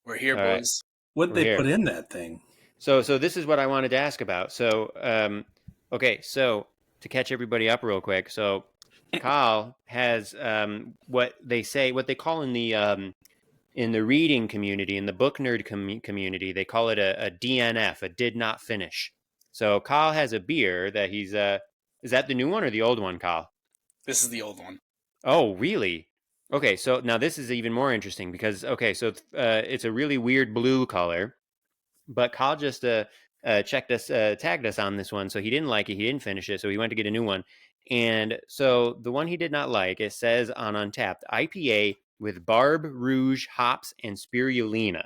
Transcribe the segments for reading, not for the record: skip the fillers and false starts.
We're here, All right. boys. What We're they here. put in that thing? So this is what I wanted to ask about. So, okay, so to catch everybody up real quick, so Kyle has what they call in the reading community, in the book nerd community, they call it a DNF, a did not finish. So Kyle has a beer that he's is that the new one or the old one, Kyle? This is the old one. Oh, really? Okay, so now this is even more interesting because it's a really weird blue color. But Kyle just tagged us on this one, so he didn't like it. He didn't finish it, so he went to get a new one. And so the one he did not like, it says on Untapped, IPA with Barbe Rouge hops and spirulina,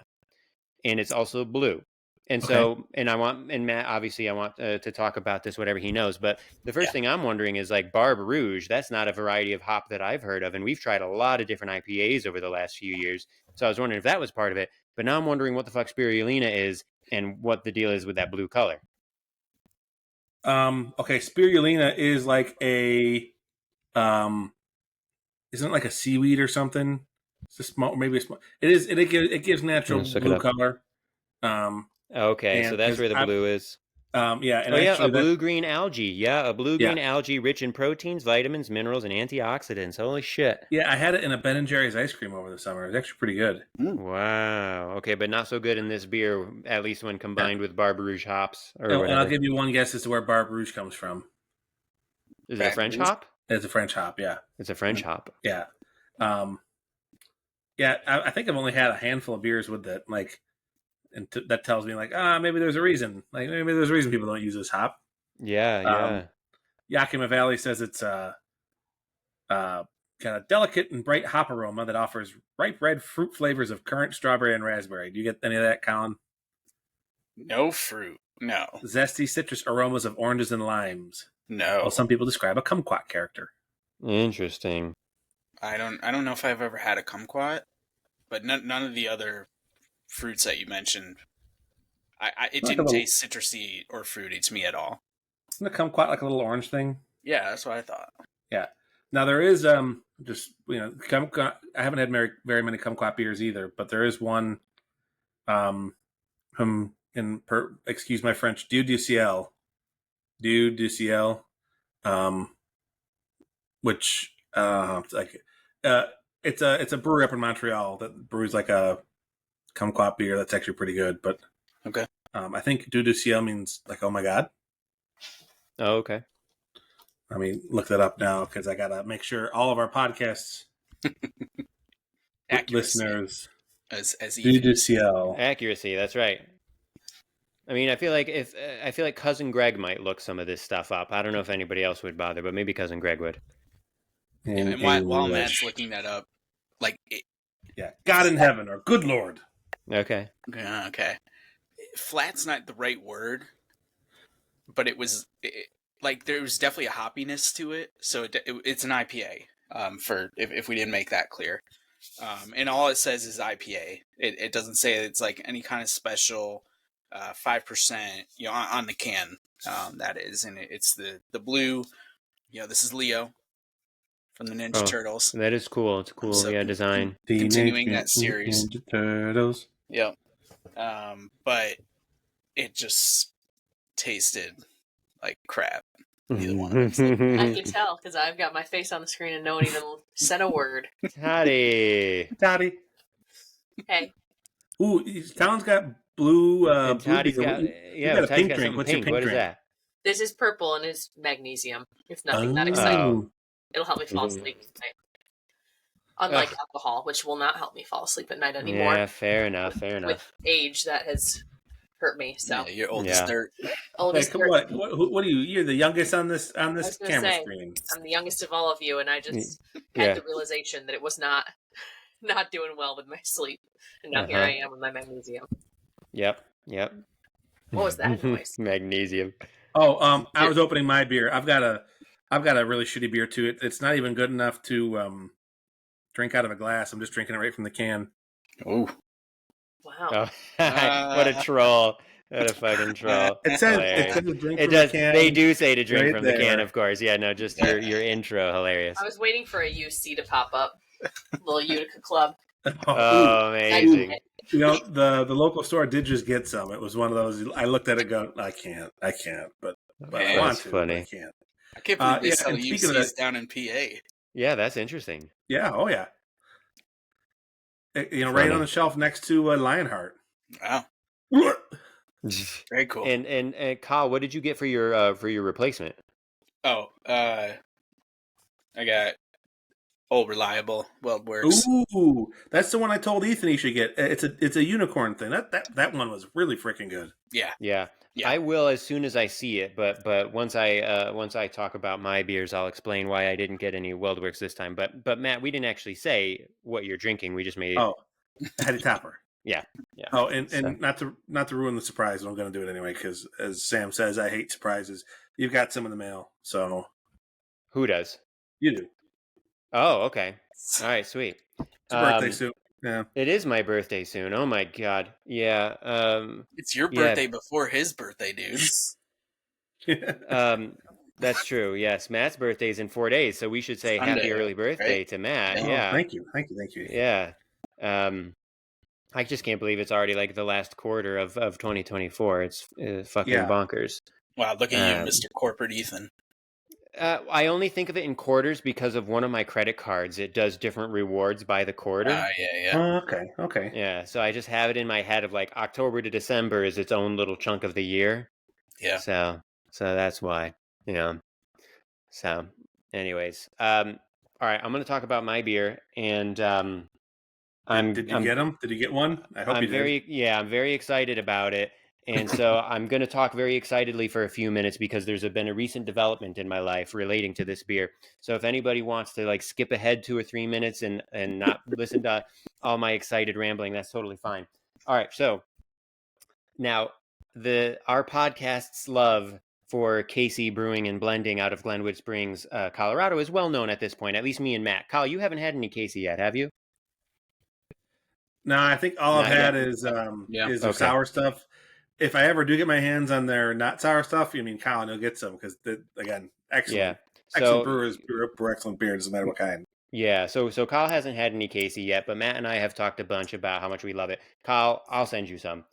and it's also blue. And so, and Matt, obviously, I want to talk about this, whatever he knows. But the first thing I'm wondering is like Barbe Rouge. That's not a variety of hop that I've heard of, and we've tried a lot of different IPAs over the last few years. So I was wondering if that was part of it. But now I'm wondering what the fuck spirulina is and what the deal is with that blue color. Okay, spirulina is like a isn't it like a seaweed or something? It's a small, maybe a small. It is. It gives natural blue color. Okay, so that's where the blue is. Yeah, and a blue-green algae. Yeah, a blue-green algae rich in proteins, vitamins, minerals, and antioxidants. Holy shit. Yeah, I had it in a Ben & Jerry's ice cream over the summer. It was actually pretty good. Wow. Okay, but not so good in this beer, at least when combined with Barbe Rouge hops or whatever. And I'll give you one guess as to where Barbe Rouge comes from. Is it a French hop? It's a French hop, yeah. It's a French hop. Yeah. I think I've only had a handful of beers with that, like, and that tells me, like, maybe there's a reason. Like, maybe there's a reason people don't use this hop. Yeah. Yakima Valley says it's kind of delicate and bright hop aroma that offers ripe red fruit flavors of currant, strawberry, and raspberry. Do you get any of that, Colin? No fruit. No. Zesty citrus aromas of oranges and limes. No. Well, some people describe a kumquat character. Interesting. I don't know if I've ever had a kumquat, but none of the other fruits that you mentioned, it didn't taste citrusy or fruity to me at all. Isn't a kumquat like a little orange thing? Yeah, that's what I thought. Yeah. Now there is kumquat. I haven't had very many kumquat beers either, but there is one. Excuse my French, Dieu du Ciel, which it's a brewery up in Montreal that brews like a kumquat beer that's actually pretty good. But okay, I think Dieu du Ciel means like, oh my god. Oh, okay. I mean, look that up now because I gotta make sure all of our podcasts listeners as Dieu du Ciel. Accuracy. That's right. I mean, I feel like Cousin Greg might look some of this stuff up. I don't know if anybody else would bother, but maybe Cousin Greg would. And while Matt's looking that up, God in heaven or good Lord. Okay. Okay. Flat's not the right word, but there was definitely a hoppiness to it. So it's an IPA. For if we didn't make that clear, and all it says is IPA. It doesn't say it's like any kind of special 5%, on the can. That is, and it's the blue. This is Leo from the Ninja Turtles. That is cool. It's cool. So design. Continuing that series. Ninja Turtles. Yep. But it just tasted like crap. Neither one of them. I can tell because I've got my face on the screen and no one even said a word. Toddy. Hey. Ooh, Colin's got blue. Toddy's got a pink drink. What's your pink drink? What is that? This is purple and it's magnesium. If nothing that exciting. It'll help me fall asleep at night. Unlike alcohol, which will not help me fall asleep at night anymore. Yeah, fair enough. With age, that has hurt me. So you're old as dirt. What are you? You're the youngest on this camera screen. I'm the youngest of all of you, and I just had the realization that it was not doing well with my sleep, and now here I am with my magnesium. Yep. What was that noise? Magnesium. Oh, I was opening my beer. I've got a really shitty beer too. It's not even good enough to drink out of a glass. I'm just drinking it right from the can. Oh. Wow. What a troll. What a fucking troll. It says drink from the can. They do say to drink from the can, of course. Yeah, no, just your intro. Hilarious. I was waiting for a UC to pop up. Little Utica Club. Oh, amazing. The local store did just get some. It was one of those. I looked at it, go, I can't, but I want to, funny. but I can't. I can't believe they Yeah, sell and speaking of that, UCs down in PA. Yeah, that's interesting. yeah, oh yeah. Funny. Right on the shelf next to Lionheart. Wow, very cool. And Kyle, what did you get for your replacement? Oh, I got Old Reliable Weld Works. Ooh, that's the one I told Ethan he should get. It's a unicorn thing. That one was really freaking good. Yeah. I will as soon as I see it, but once I talk about my beers, I'll explain why I didn't get any Weldworks this time. But Matt, we didn't actually say what you're drinking. We just made Oh, Hattie Topper. Yeah. Oh, and not to ruin the surprise, but I'm going to do it anyway because, as Sam says, I hate surprises. You've got some in the mail, so who does? You do. Oh, okay. All right, sweet. It's your birthday soon. Yeah, it is my birthday soon. Oh my god. Yeah. It's your birthday before his birthday, dude. That's true. Yes, Matt's birthday is in 4 days, so we should say Sunday, happy early birthday to Matt. Oh, yeah. Thank you. Yeah. I just can't believe it's already like the last quarter of 2024. It's fucking bonkers. Wow, look at you, Mr. Corporate Ethan. I only think of it in quarters because of one of my credit cards. It does different rewards by the quarter. Yeah. Okay. Yeah, so I just have it in my head of like October to December is its own little chunk of the year. Yeah. So that's why. So, anyways, all right, I'm going to talk about my beer, and Did you get them? Did you get one? I hope you did. I'm very excited about it. And so I'm going to talk very excitedly for a few minutes because there's been a recent development in my life relating to this beer. So if anybody wants to like skip ahead 2 or 3 minutes and not listen to all my excited rambling, that's totally fine. All right. So now our podcast's love for Casey Brewing and Blending out of Glenwood Springs, Colorado is well known at this point, at least me and Matt. Kyle, you haven't had any Casey yet, have you? No, I think all I've had is their sour stuff. If I ever do get my hands on their not sour stuff, Colin will get some because again, excellent. Yeah. Excellent brewers brew excellent beer, doesn't matter what kind. Yeah, so Kyle hasn't had any Casey yet, but Matt and I have talked a bunch about how much we love it. Kyle, I'll send you some.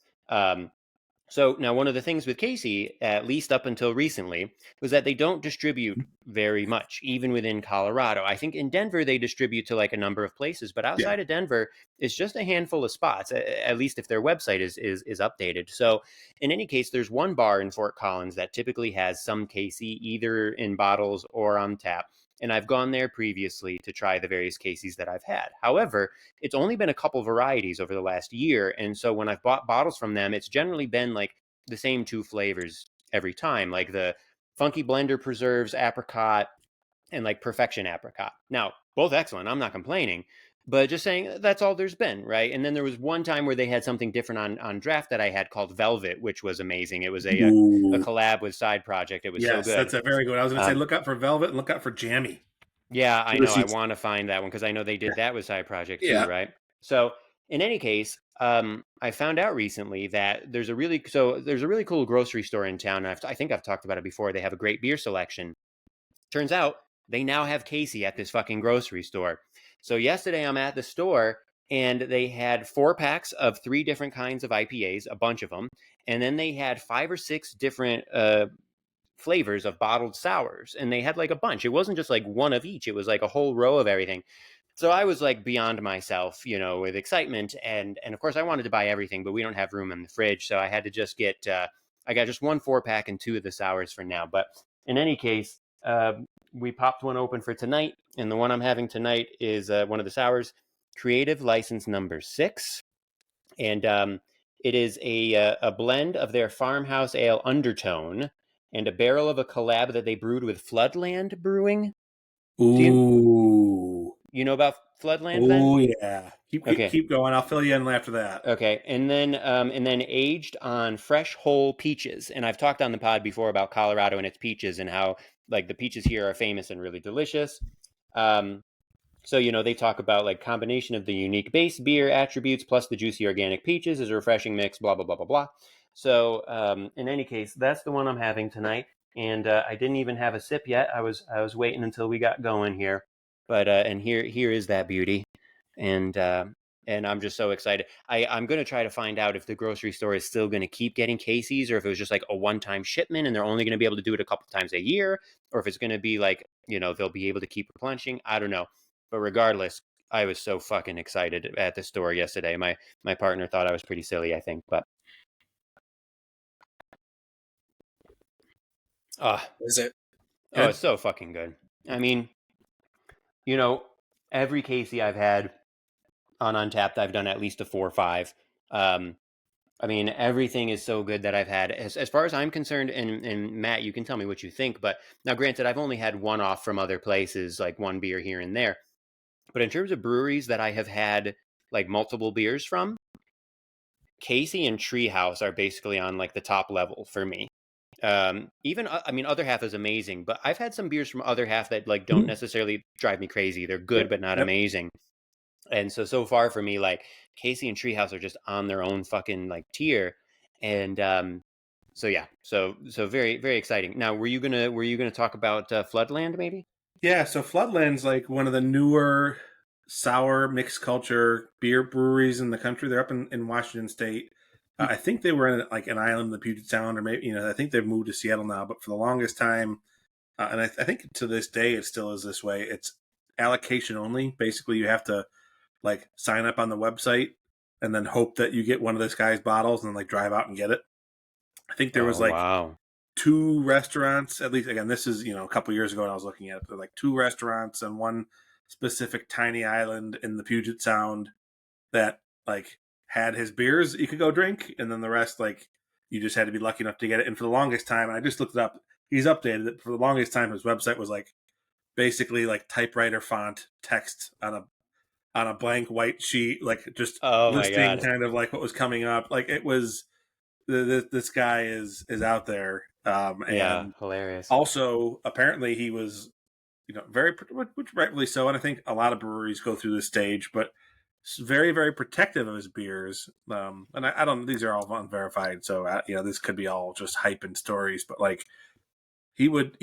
So now one of the things with Casey, at least up until recently, was that they don't distribute very much, even within Colorado. I think in Denver, they distribute to like a number of places, but outside of Denver, it's just a handful of spots, at least if their website is updated. So in any case, there's one bar in Fort Collins that typically has some Casey, either in bottles or on tap. And I've gone there previously to try the various Caseys that I've had. However, it's only been a couple varieties over the last year. And so when I've bought bottles from them, it's generally been like the same 2 flavors every time, like the Funky Blender Preserves Apricot and like Perfection Apricot. Now, both excellent. I'm not complaining, but just saying that's all there's been, right? And then there was one time where they had something different on draft that I had called Velvet, which was amazing. It was a collab with Side Project. It was so good. Yes, that's a very good. I was going to say, look out for Velvet and look out for Jammy. Yeah, I know. I want to find that one because I know they did that with Side Project too, right? So in any case, I found out recently that there's a really cool grocery store in town. And I think I've talked about it before. They have a great beer selection. Turns out they now have Casey at this fucking grocery store. So yesterday I'm at the store and they had 4 packs of 3 different kinds of IPAs, a bunch of them. And then they had 5 or 6 different flavors of bottled sours. And they had like a bunch. It wasn't just like one of each. It was like a whole row of everything. So I was like beyond myself, with excitement. And of course I wanted to buy everything, but we don't have room in the fridge. So I had to just get, I got just 1 4-pack and 2 of the sours for now. But in any case, we popped one open for tonight, and the one I'm having tonight is one of the sours, Creative License Number 6, and it is a blend of their Farmhouse Ale Undertone and a barrel of a collab that they brewed with Floodland Brewing. Ooh, you know about Floodland? Oh yeah, keep going. I'll fill you in after that. Okay, and then aged on fresh whole peaches, and I've talked on the pod before about Colorado and its peaches and how like the peaches here are famous and really delicious. So they talk about like combination of the unique base beer attributes plus the juicy organic peaches is a refreshing mix. Blah blah blah blah blah. So in any case, that's the one I'm having tonight, and I didn't even have a sip yet. I was waiting until we got going here, but and here is that beauty, and And I'm just so excited. I'm going to try to find out if the grocery store is still going to keep getting Casey's, or if it was just like a one-time shipment and they're only going to be able to do it a couple times a year, or if it's going to be like, they'll be able to keep replenishing. I don't know. But regardless, I was so fucking excited at the store yesterday. My partner thought I was pretty silly, I think, but is it? Good? Oh, it's so fucking good. I mean, every Casey I've had on Untapped, I've done at least a 4 or 5. I mean, everything is so good that I've had. As far as I'm concerned, and Matt, you can tell me what you think, but now granted, I've only had one off from other places, like one beer here and there. But in terms of breweries that I have had like multiple beers from, Casey and Treehouse are basically on like the top level for me. Even I mean, Other Half is amazing, but I've had some beers from Other Half that like don't necessarily drive me crazy. They're good, but not amazing. And so far for me, like Casey and Treehouse are just on their own fucking like tier. And so yeah, so very, very exciting. Now, were you gonna talk about Floodland maybe? Yeah, so Floodland's like one of the newer sour mixed culture beer breweries in the country. They're up in Washington State. I think they were in like an island in the Puget Sound, or maybe I think they've moved to Seattle now. But for the longest time, and I think to this day it still is this way. It's allocation only. Basically, you have to like sign up on the website and then hope that you get one of this guy's bottles and then like drive out and get it. I think there was like wow. 2 restaurants, at least. Again, this is a couple years ago, and I was looking at it. There were like 2 restaurants and one specific tiny island in the Puget Sound that like had his beers that you could go drink, and then the rest like you just had to be lucky enough to get it. And for the longest time, and I just looked it up, he's updated it. For the longest time, his website was like basically like typewriter font text on a blank white sheet, like just listing kind of like what was coming up. Like it was this guy is out there. And hilarious. Also, apparently, he was, very, which rightfully so, and I think a lot of breweries go through this stage, but very, very protective of his beers. And I don't. These are all unverified, so this could be all just hype and stories. But like, he would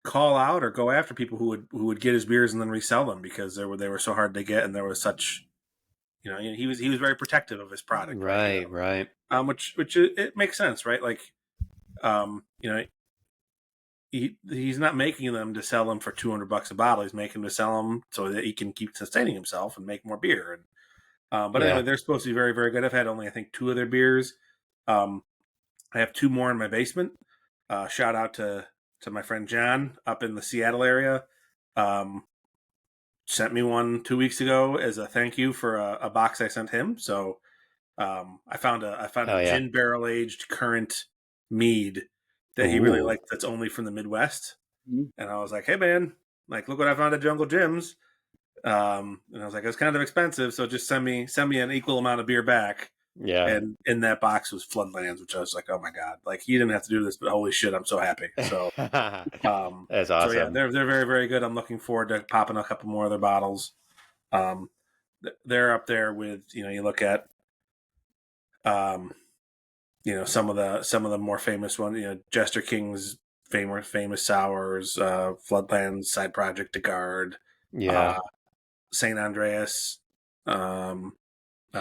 call out or go after people who would get his beers and then resell them because they were so hard to get, and there was such. He was very protective of his product, right? Which it makes sense, right? Like, he's not making them to sell them for $200 a bottle. He's making them to sell them so that he can keep sustaining himself and make more beer. And anyway, they're supposed to be very, very good. I've had only I think 2 of their beers. I have 2 more in my basement. Shout out to my friend John up in the Seattle area. Sent me one 2 weeks ago as a thank you for a box I sent him. So I found a gin barrel aged current mead that he really liked. That's only from the Midwest. And I was like, hey man, like look what I found at Jungle Jim's. And I was like, it's kind of expensive, so just send me an equal amount of beer back. Yeah. And in that box was Floodlands, which I was like, oh my god, like he didn't have to do this, but holy shit, I'm so happy. So that's awesome. So yeah, they're very, very good. I'm looking forward to popping a couple more of their bottles. They're up there with you look at some of the more famous ones, Jester King's famous sours, Floodlands Side Project to Guard, St. Andreas,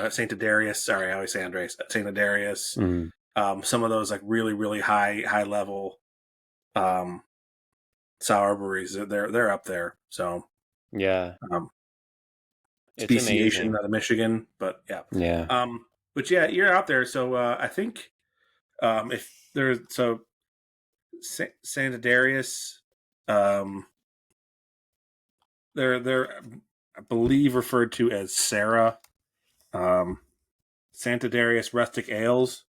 St. Adarius. Sorry, I always say Andreas. St. Adarius. Some of those like really, really high level sour breweries. They're up there. So yeah, speciation out of Michigan, but yeah. But yeah, you're out there. So I think if there's St. Adarius, they're I believe referred to as Sarah. Santa Darius Rustic Ales.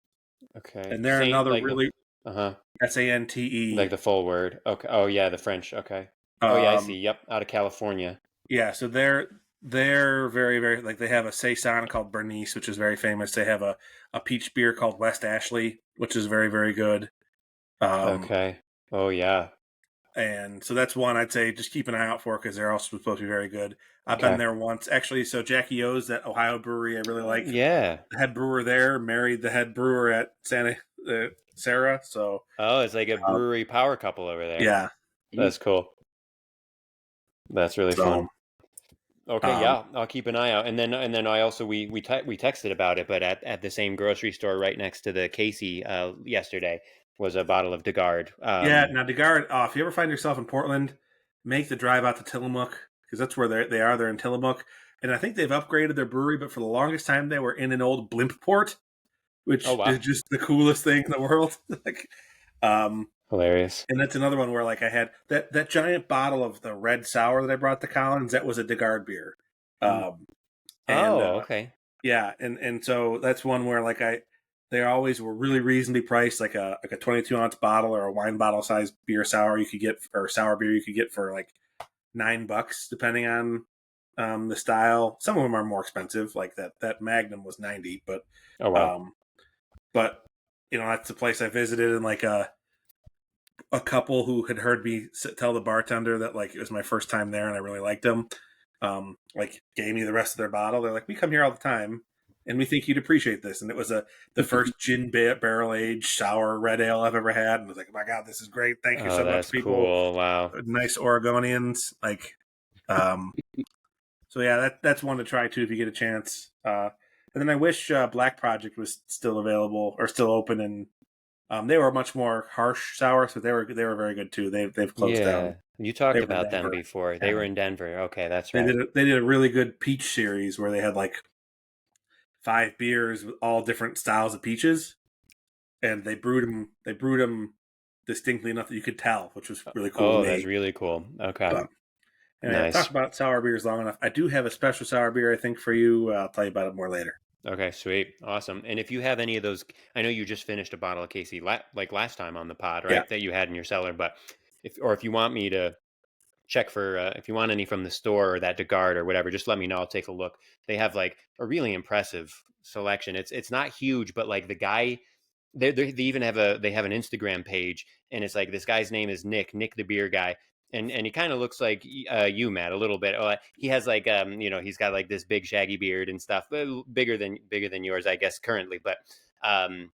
Okay. And they're another like really SANTE. Like the full word. Okay. Oh yeah, the French. Okay. Oh yeah, I see. Yep, out of California. Yeah, so they're very, very like they have a saison called Bernice, which is very famous. They have a peach beer called West Ashley, which is very, very good. Okay. Oh yeah. And so that's one I'd say just keep an eye out for because they're also supposed to be very good. I've been there once. Actually, so Jackie O's, that Ohio brewery I really like. Yeah. The head brewer there married the head brewer at Santa Sarah. So it's like a brewery power couple over there. Yeah. That's cool. That's really fun. Okay, yeah, I'll keep an eye out. And then I also we texted about it, but at the same grocery store right next to the Casey yesterday was a bottle of DeGard. Yeah, now DeGard, if you ever find yourself in Portland, make the drive out to Tillamook because that's where they are. They're in Tillamook, and I think they've upgraded their brewery. But for the longest time, they were in an old blimp port, Oh which is wow, just the coolest thing in the world. like, hilarious. and that's another one where like I had that giant bottle of the red sour that I brought to Collins. That was a DeGard beer, um, and Oh, okay. yeah, and so that's one where like they always were really reasonably priced, like a 22-ounce bottle or a wine bottle size beer sour you could get or sour beer you could get for like $9 depending on the style. Some of them are more expensive, like that Magnum was 90, Oh wow. um, but that's the place I visited, and like a couple who had heard me tell the bartender that like it was my first time there and I really liked them. Like gave me the rest of their bottle. They're like, we come here all the time, and we think you'd appreciate this. And it was the first gin barrel aged sour red ale I've ever had, and I was like, oh my god, this is great. Thank you Oh, so much, that's people. cool. Wow. Nice Oregonians. Like, so yeah, that's one to try too if you get a chance. And then I wish Black Project was still available or still open, and they were much more harsh sours, but they were very good too. They've closed Yeah, down. you They talked were in about them Denver. before. They Yeah. were in Denver. Okay, that's They right. did a really good peach series where they had like 5 beers with all different styles of peaches, and they brewed them distinctly enough that you could tell, which was really cool to Oh, that's me. really cool. Okay, But anyway, I've nice. talked about sour beers long enough. I do have a special sour beer I think for you. I'll tell you about it more later. Okay, sweet, awesome. And if you have any of those, I know you just finished a bottle of Casey like last time on the pod, Yeah. right? That you had in your cellar. But if you want me to check for if you want any from the store or that DeGard or whatever, just let me know. I'll take a look. They have like a really impressive selection. It's not huge, but like the guy, they even have they have an Instagram page, and it's like this guy's name is Nick the beer guy. And he kind of looks like you, Matt, a little bit. He has like he's got like this big shaggy beard and stuff, but bigger than yours, I guess, currently. But um,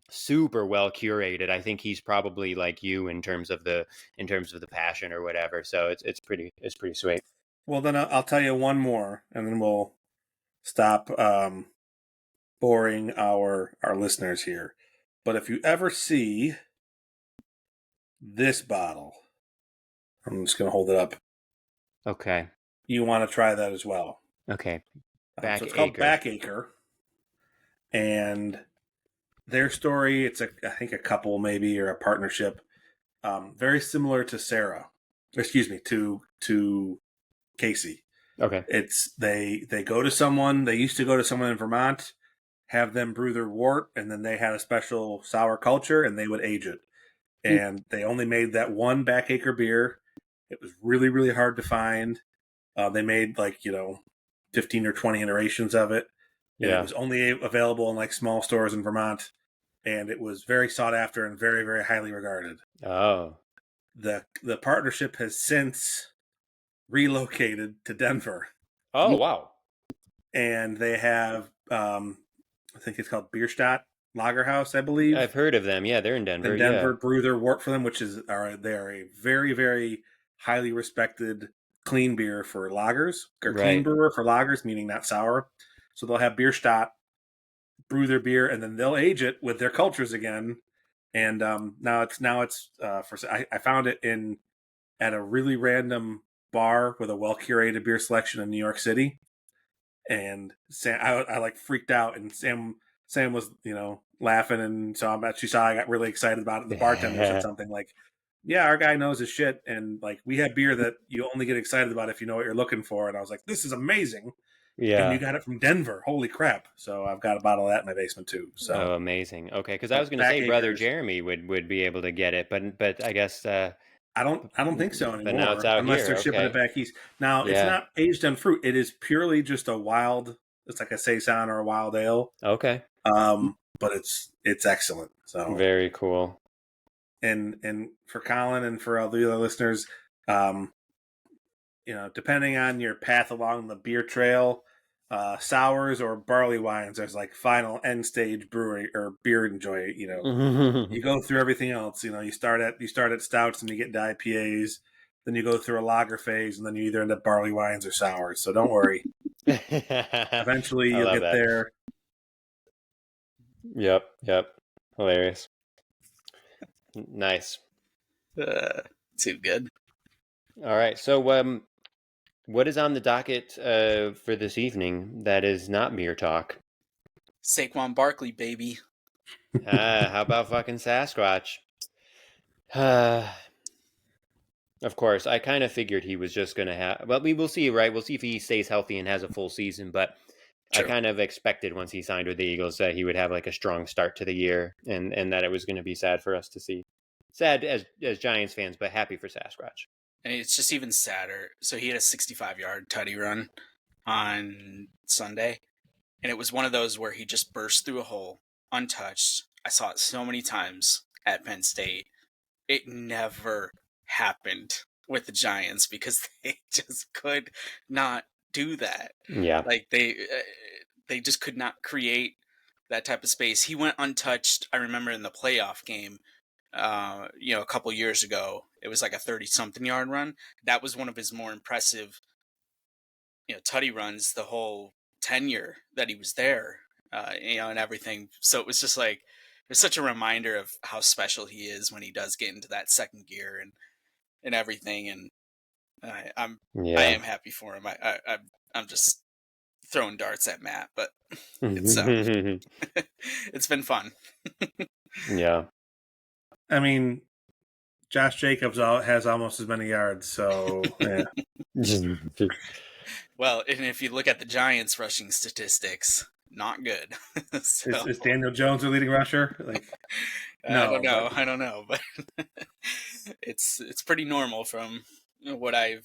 super well curated. I think he's probably like you in terms of the passion or whatever. So it's pretty sweet. Well, then I'll tell you one more, and then we'll stop boring our listeners here. But if you ever see this bottle, I'm just going to hold it up. Okay. You want to try that as well. Okay. So it's called Backacre. Backacre, and their story, I think a couple maybe or a partnership, very similar to Sarah. Excuse me, to Casey. Okay. It's they go to someone. They used to go to someone in Vermont, have them brew their wort, and then they had a special sour culture, and they would age it. And they only made that one Backacre beer. It was really, really hard to find. They made 15 or 20 iterations of it, and it Yeah. was only available in like small stores in Vermont. And it was very sought after and very, very highly regarded. Oh. The partnership has since relocated to Denver, Oh, wow. and they have I think it's called Bierstadt Lagerhaus, I believe. I've heard of them. Yeah, they're in Denver. In Denver, Yeah. brew their wort for them, which is they are a very, very highly respected clean beer for lagers, or clean Right. brewer for lagers, meaning not sour. So they'll have Bierstadt brew their beer, and then they'll age it with their cultures again. And now it's for I found it at a really random bar with a well curated beer selection in New York City, and I like freaked out, and Sam was laughing, and so she saw I got really excited about it. And the bartender said something like, "Yeah, our guy knows his shit, and like we have beer that you only get excited about if you know what you're looking for." And I was like, "This is amazing." And you Yeah. got it from Denver. Holy crap. So I've got a bottle of that in my basement too. Oh, So amazing. Okay, because I was going to say Brother Backacres, Jeremy would be able to get it, but I guess I don't think so but now it's anymore out unless here. they're shipping it Okay. back east. Now it's Yeah. not aged on fruit. It is purely just a wild. It's like a saison or a wild ale. Okay. But it's excellent. So Very cool. and for Colin and for all the other listeners, um, depending on your path along the beer trail, sours or barley wines, there's like final end stage brewery or beer enjoy. You go through everything else. You start at stouts and you get to IPAs. then you go through a lager phase, and then you either end up barley wines or sours. So don't worry. Eventually, I you'll love get that. there. Yep. Hilarious. Nice. Too good. All right. So, what is on the docket for this evening that is not beer talk? Saquon Barkley, baby. How about fucking Sasquatch? Of course, I kind of figured he was just going to have. Well, we will see, right? We'll see if he stays healthy and has a full season. But I True. kind of expected once he signed with the Eagles that he would have like a strong start to the year, and that it was going to be sad for us to see. Sad as Giants fans, but happy for Sasquatch. And it's just even sadder. So he had a 65-yard tutty run on Sunday, and it was one of those where he just burst through a hole untouched. I saw it so many times at Penn State. It never happened with the Giants because they just could not do that. Yeah. Like they just could not create that type of space. He went untouched. I remember in the playoff game, a couple years ago, it was like a 30-something yard run. That was one of his more impressive, tutty runs the whole tenure that he was there, and everything. So it was just like, it was such a reminder of how special he is when he does get into that second gear and everything. And I am happy for him. I'm just throwing darts at Matt, but it's it's been fun. Yeah. I mean, Josh Jacobs has almost as many yards, so yeah. Well, and if you look at the Giants' rushing statistics, not good. So, Is Daniel Jones their leading rusher? Like, no, I don't know, but it's pretty normal from what I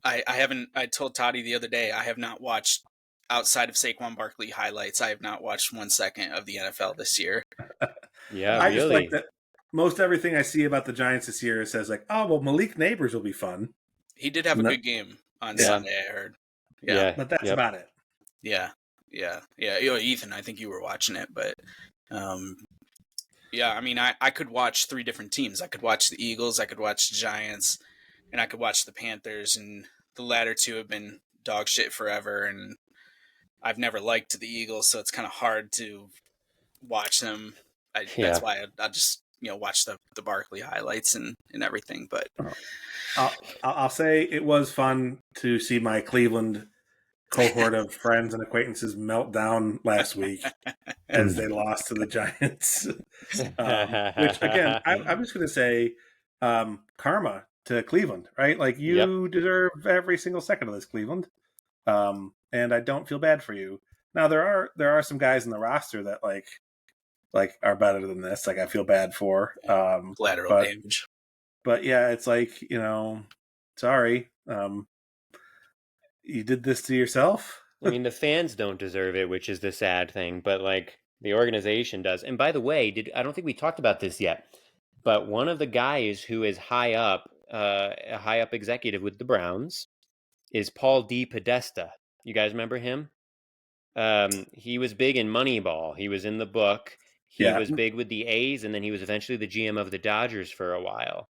haven't. I told Toddy the other day I have not watched, outside of Saquon Barkley highlights, I have not watched 1 second of the NFL this year. Yeah, I really. just like that. Most everything I see about the Giants this year says like, oh well, Malik Neighbors will be fun. He did have a good game on Sunday, I heard. Yeah, but that's about it. Yeah. Ethan, I think you were watching it, but I mean, I could watch 3 different teams. I could watch the Eagles, I could watch the Giants, and I could watch the Panthers, and the latter two have been dog shit forever, and I've never liked the Eagles, so it's kind of hard to watch them. That's why I just watch the Barkley highlights and everything. But I'll say it was fun to see my Cleveland cohort of friends and acquaintances melt down last week as they lost to the Giants. Which again, I'm just going to say karma to Cleveland, right? Like you deserve every single second of this, Cleveland. And I don't feel bad for you. Now there are some guys in the roster that like are better than this. Like I feel bad for lateral damage. But yeah, it's like, sorry. You did this to yourself. I mean, the fans don't deserve it, which is the sad thing, but like the organization does. And by the way, I don't think we talked about this yet, but one of the guys who is a high up executive with the Browns is Paul D. Podesta. You guys remember him? He was big in Moneyball. He was in the book. He was big with the A's, and then he was eventually the GM of the Dodgers for a while.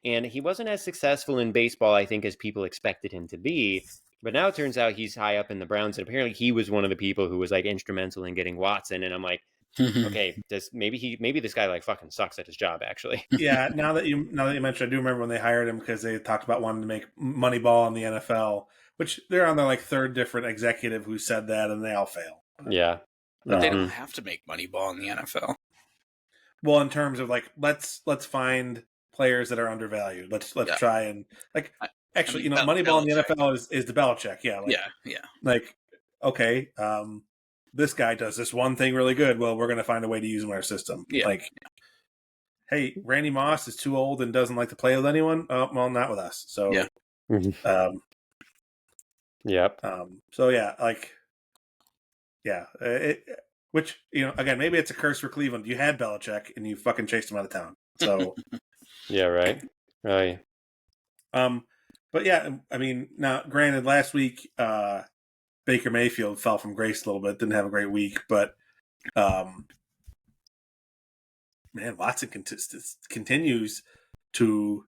And he wasn't as successful in baseball, I think, as people expected him to be. But now it turns out he's high up in the Browns, and apparently he was one of the people who was like instrumental in getting Watson. And I'm like, okay, maybe this guy like fucking sucks at his job, actually. Yeah, now that you mentioned, I do remember when they hired him because they talked about wanting to make Moneyball in the NFL, which they're on their like third different executive who said that, and they all fail. Yeah, but they don't have to make Moneyball in the NFL. Well, in terms of like, let's find players that are undervalued. Let's try and like. Actually, Moneyball in the NFL is the Belichick. Yeah. Like, yeah. Like, okay, this guy does this one thing really good. Well, we're going to find a way to use him in our system. Yeah. Like, hey, Randy Moss is too old and doesn't like to play with anyone. Well, not with us. So, yeah. Yep. So yeah, like, yeah. Which again, maybe it's a curse for Cleveland. You had Belichick and you fucking chased him out of town. So. Yeah. Right. Right. But yeah, I mean, now granted, last week Baker Mayfield fell from grace a little bit, didn't have a great week, but man, Watson continues to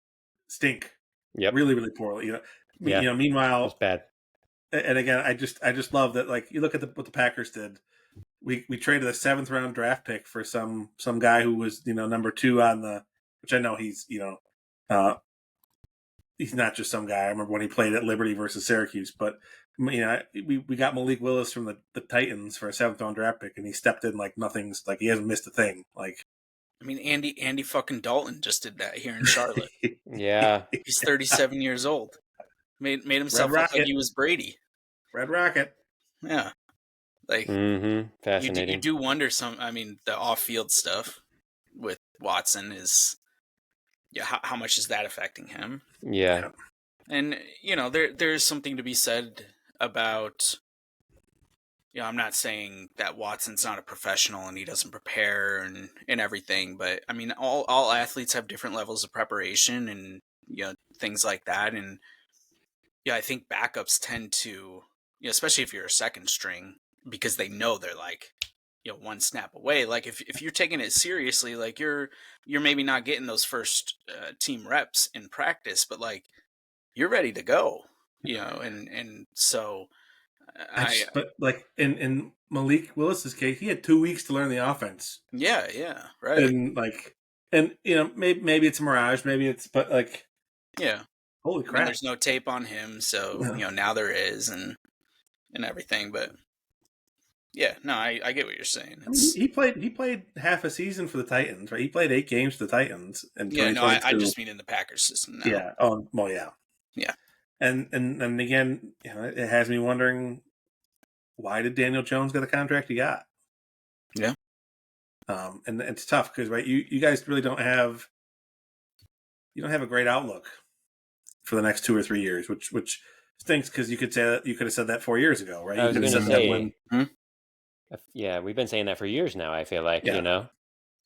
stink. Yep. really, really poorly. Yeah. Meanwhile, It's bad. and again, I just love that. Like, you look at what the Packers did. We traded a 7th-round draft pick for some guy who was number 2 on the, which I know uh, he's not just some guy. I remember when he played at Liberty versus Syracuse, but we got Malik Willis from the Titans for a 7th-round draft pick, and he stepped in like nothing's, like he hasn't missed a thing. Like, I mean, Andy fucking Dalton just did that here in Charlotte. Yeah. He's 37 years old. Made himself Red look like Rocket. he was Brady. Red Rocket. Yeah, like Fascinating. you do wonder I mean, the off-field stuff with Watson is, how much is that affecting him? Yeah. And there's something to be said about. I'm not saying that Watson's not a professional and he doesn't prepare and everything, but I mean, all athletes have different levels of preparation and things like that. And I think backups tend to, especially if you're a second string, because they know they're like, one snap away. Like if you're taking it seriously, like you're maybe not getting those first team reps in practice, but like you're ready to go, and so. But like in Malik Willis's case, he had 2 weeks to learn the offense. Yeah, right. And maybe it's a mirage, but like, yeah, holy I crap! mean, there's no tape on him, so now there is, and everything. But yeah, no, I get what you're saying. I mean, he played half a season for the Titans, right? He played 8 games for the Titans in 2022. No, I just mean in the Packers system now. Yeah. Oh, well, yeah. Yeah. And again, it has me wondering, why did Daniel Jones get the contract he got? Yeah. And it's tough because, right, you guys really don't have a great outlook for the next 2 or 3 years, which stinks, because you could have said that 4 years ago, right? I was You could have gonna said say, that when. Yeah, we've been saying that for years now, I feel like, Yeah.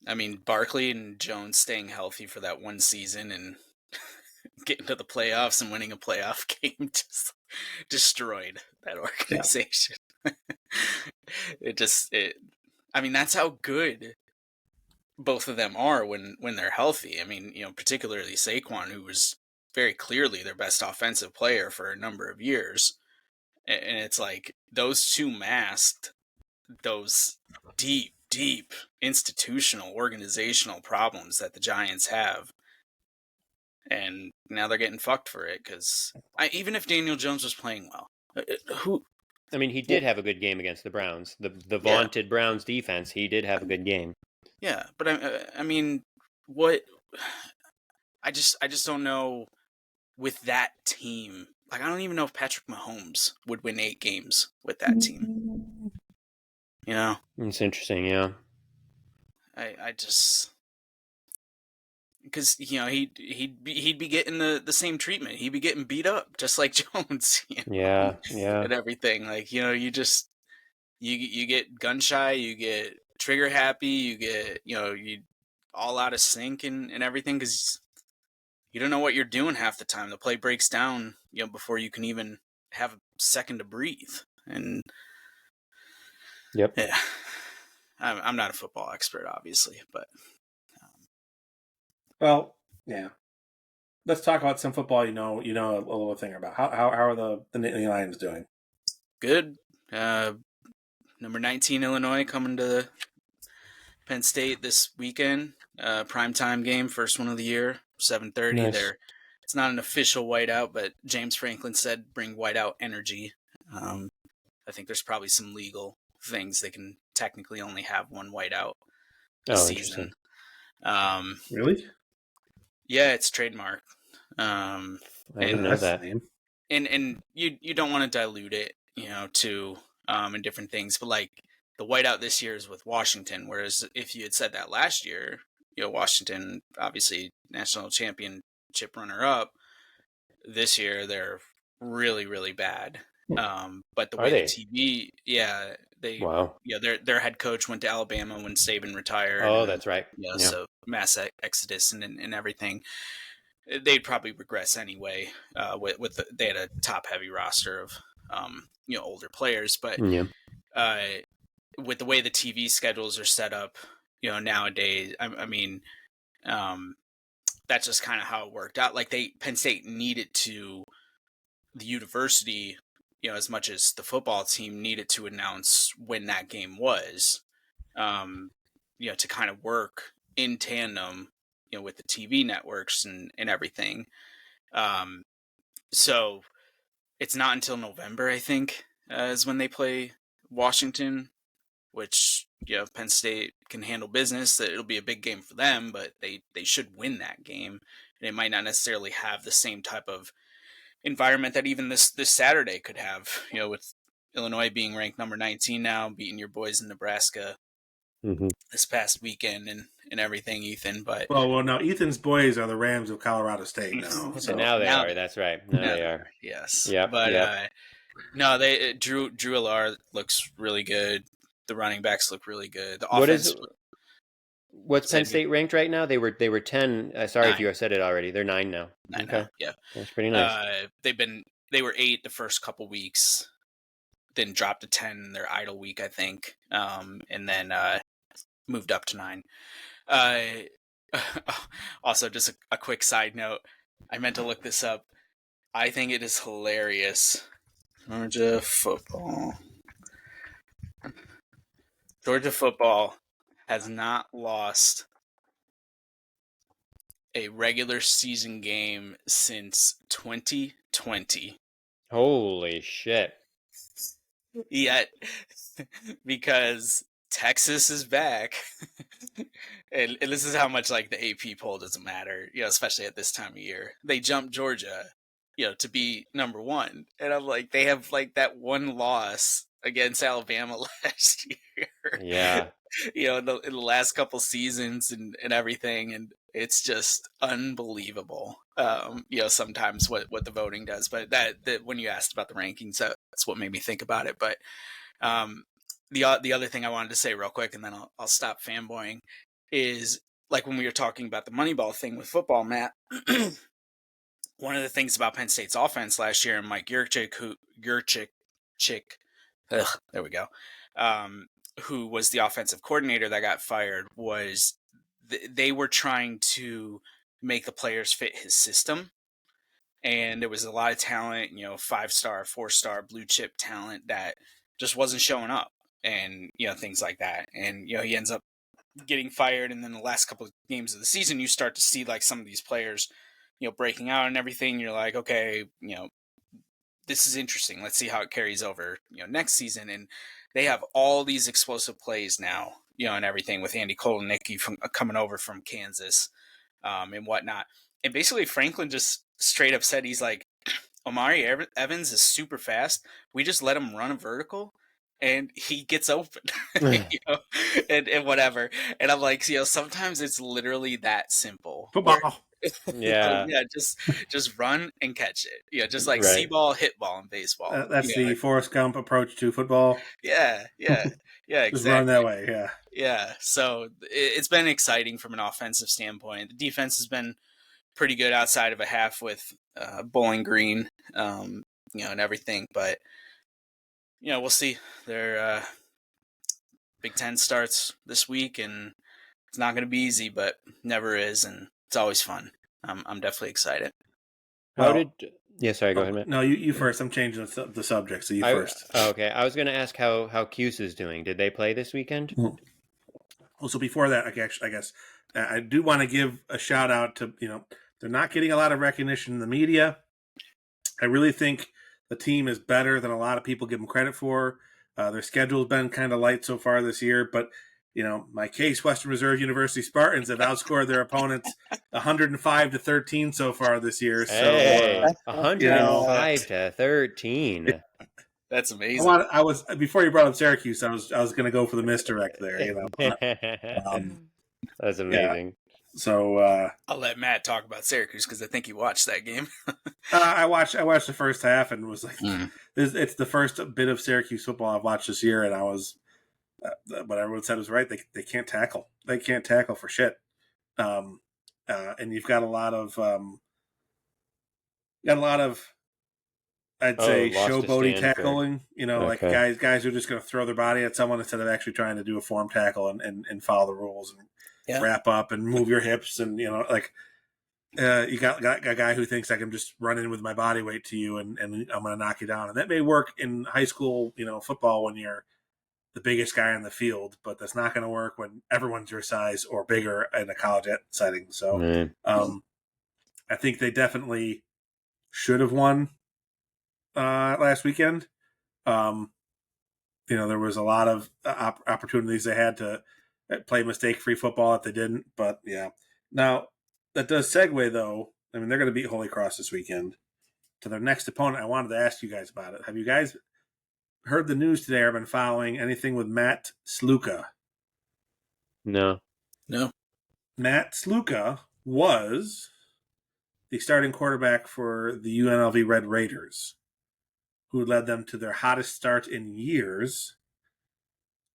I mean, Barkley and Jones staying healthy for that one season and getting to the playoffs and winning a playoff game just destroyed that organization. Yeah. I mean, that's how good both of them are when they're healthy. I mean, particularly Saquon, who was very clearly their best offensive player for a number of years. And it's like those two masked those deep institutional, organizational problems that the Giants have. And now they're getting fucked for it, because even if Daniel Jones was playing well, I mean, he did have a good game against the Browns. The vaunted Browns defense, he did have a good game. Yeah, but I mean, what? I just don't know with that team. Like, I don't even know if Patrick Mahomes would win 8 games with that team. It's interesting, yeah. I just, because he'd be getting the same treatment. He'd be getting beat up just like Jones. Yeah. And everything. Like, you just you get gun shy, you get trigger happy, you get you all out of sync and everything, because you don't know what you're doing half the time. The play breaks down before you can even have a second to breathe. And yep. Yeah, I'm not a football expert, obviously, but well, yeah. Let's talk about some football. A little thing about how are the Nittany Lions doing? Good. Number 19 Illinois coming to Penn State this weekend. Primetime game, first one of the year, 7:30. Nice. It's not an official whiteout, but James Franklin said bring whiteout energy. I think there's probably some legal things. They can technically only have one whiteout a season. Really? Yeah, it's trademark. I didn't know that. And you don't want to dilute it, to in different things. But like the whiteout this year is with Washington, whereas if you had said that last year, Washington obviously national championship runner up. This year they're really, really bad. But the way the TV, wow. Their head coach went to Alabama when Saban retired. Oh, that's right. So mass exodus and everything. They'd probably regress anyway. They had a top heavy roster of older players, but with the way the TV schedules are set up, nowadays, I mean, that's just kind of how it worked out. Like Penn State needed to, the university, as much as the football team needed to announce when that game was, to kind of work in tandem, with the TV networks and everything. So it's not until November, I think, is when they play Washington, which, Penn State can handle business. It'll be a big game for them, but they should win that game. And it might not necessarily have the same type of environment that even this Saturday could have, with Illinois being ranked number 19 now, beating your boys in Nebraska this past weekend and everything, Ethan. But well, now Ethan's boys are the Rams of Colorado State now. So now they are. That's right. Now they are. Yes. Yep. But no, Drew Alar looks really good. The running backs look really good. The offense. What's Penn State ranked right now? They were 10. Sorry 9. if you said it already. They're 9 now. 9 okay. Now, yeah. That's pretty nice. They were 8 the first couple weeks, then dropped to 10 in their idle week, I think, and then moved up to 9. Also, just a quick side note. I meant to look this up. I think it is hilarious. Georgia football has not lost a regular season game since 2020. Holy shit. Yet, because Texas is back, and this is how much like the AP poll doesn't matter, especially at this time of year. They jumped Georgia, to be number 1, and I'm like, they have like that one loss against Alabama last year. Yeah. In the last couple seasons and everything, and it's just unbelievable. Sometimes what the voting does, but that when you asked about the rankings, that's what made me think about it. But the other thing I wanted to say real quick, and then I'll stop fanboying, is like when we were talking about the Moneyball thing with football, Matt. One of the things about Penn State's offense last year, and Mike Yurchik, there we go, who was the offensive coordinator that got fired, was they were trying to make the players fit his system. And there was a lot of talent, 5-star, 4-star, blue chip talent that just wasn't showing up, and, things like that. And, he ends up getting fired. And then the last couple of games of the season, you start to see like some of these players, breaking out and everything. You're like, okay, this is interesting. Let's see how it carries over, next season. And they have all these explosive plays now, and everything, with Andy Colin coming over from Kansas, and whatnot. And basically Franklin just straight up said, he's like, Omari Evans is super fast. We just let him run a vertical and he gets open, and whatever. And I'm like, sometimes it's literally that simple. Football. Yeah. Just run and catch it. Just like see ball, hit ball in baseball. That's the Forrest Gump approach to football. Yeah, exactly. Just run that way, yeah. Yeah, so it's been exciting from an offensive standpoint. The defense has been pretty good outside of a half with Bowling Green, and everything. But, we'll see. Their Big Ten starts this week, and it's not going to be easy, but never is, and it's always fun. I'm definitely excited. Sorry, go ahead, Matt. No, you first. I'm changing the subject, so you first. Okay, I was going to ask how Cuse is doing. Did they play this weekend? Well, so before that, I guess I do want to give a shout out to, they're not getting a lot of recognition in the media. I really think the team is better than a lot of people give them credit for. Their schedule's been kind of light so far this year, but my Case Western Reserve University Spartans have outscored their opponents 105-13 so far this year. Hey, so 105-13. That's amazing. I was before you brought up Syracuse, I was going to go for the misdirect there. That's amazing. Yeah. So I'll let Matt talk about Syracuse because I think he watched that game. I watched the first half and was like, it's the first bit of Syracuse football I've watched this year, and I was. What everyone said was right. They can't tackle. They can't tackle for shit. And you've got a lot of I'd say showboaty tackling. Like guys who are just going to throw their body at someone instead of actually trying to do a form tackle and follow the rules and wrap up and move your hips and you got a guy who thinks I can just run in with my body weight to you and I'm going to knock you down. And that may work in high school, football when you're the biggest guy on the field, but that's not going to work when everyone's your size or bigger in a college setting. So I think they definitely should have won last weekend. There was a lot of opportunities they had to play mistake-free football that they didn't. But yeah, now that does segue though. I mean, they're going to beat Holy Cross this weekend. To their next opponent, I wanted to ask you guys about it. Have you guys heard the news today or been following anything with Matt Sluka? No. Matt Sluka was the starting quarterback for the UNLV Red Raiders, who led them to their hottest start in years.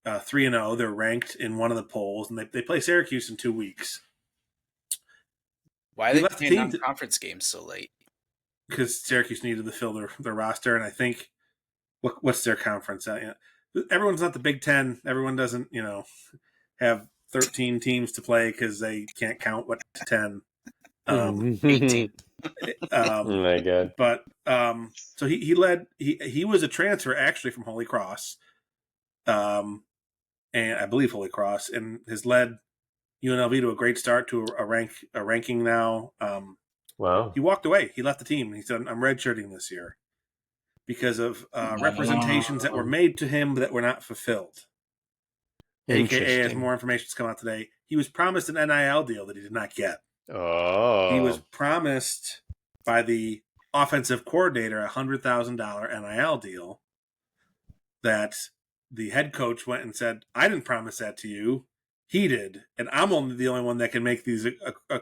3-0. They're ranked in one of the polls, and they play Syracuse in 2 weeks. Why are they playing non-conference games so late? Because Syracuse needed to fill their roster, and I think what's their conference at? Everyone's not the Big Ten. Everyone doesn't have 13 teams to play because they can't count what to 10. 18. Oh my god! But so he led. He was a transfer actually from Holy Cross, and I believe Holy Cross, and has led UNLV to a great start to a ranking now. Wow. He walked away. He left the team. He said, "I'm redshirting this year because of representations that were made to him that were not fulfilled." AKA, as more information has come out today, he was promised an NIL deal that he did not get. Oh. He was promised by the offensive coordinator a $100,000 NIL deal that the head coach went and said, "I didn't promise that to you. He did. And I'm only the only one that can make these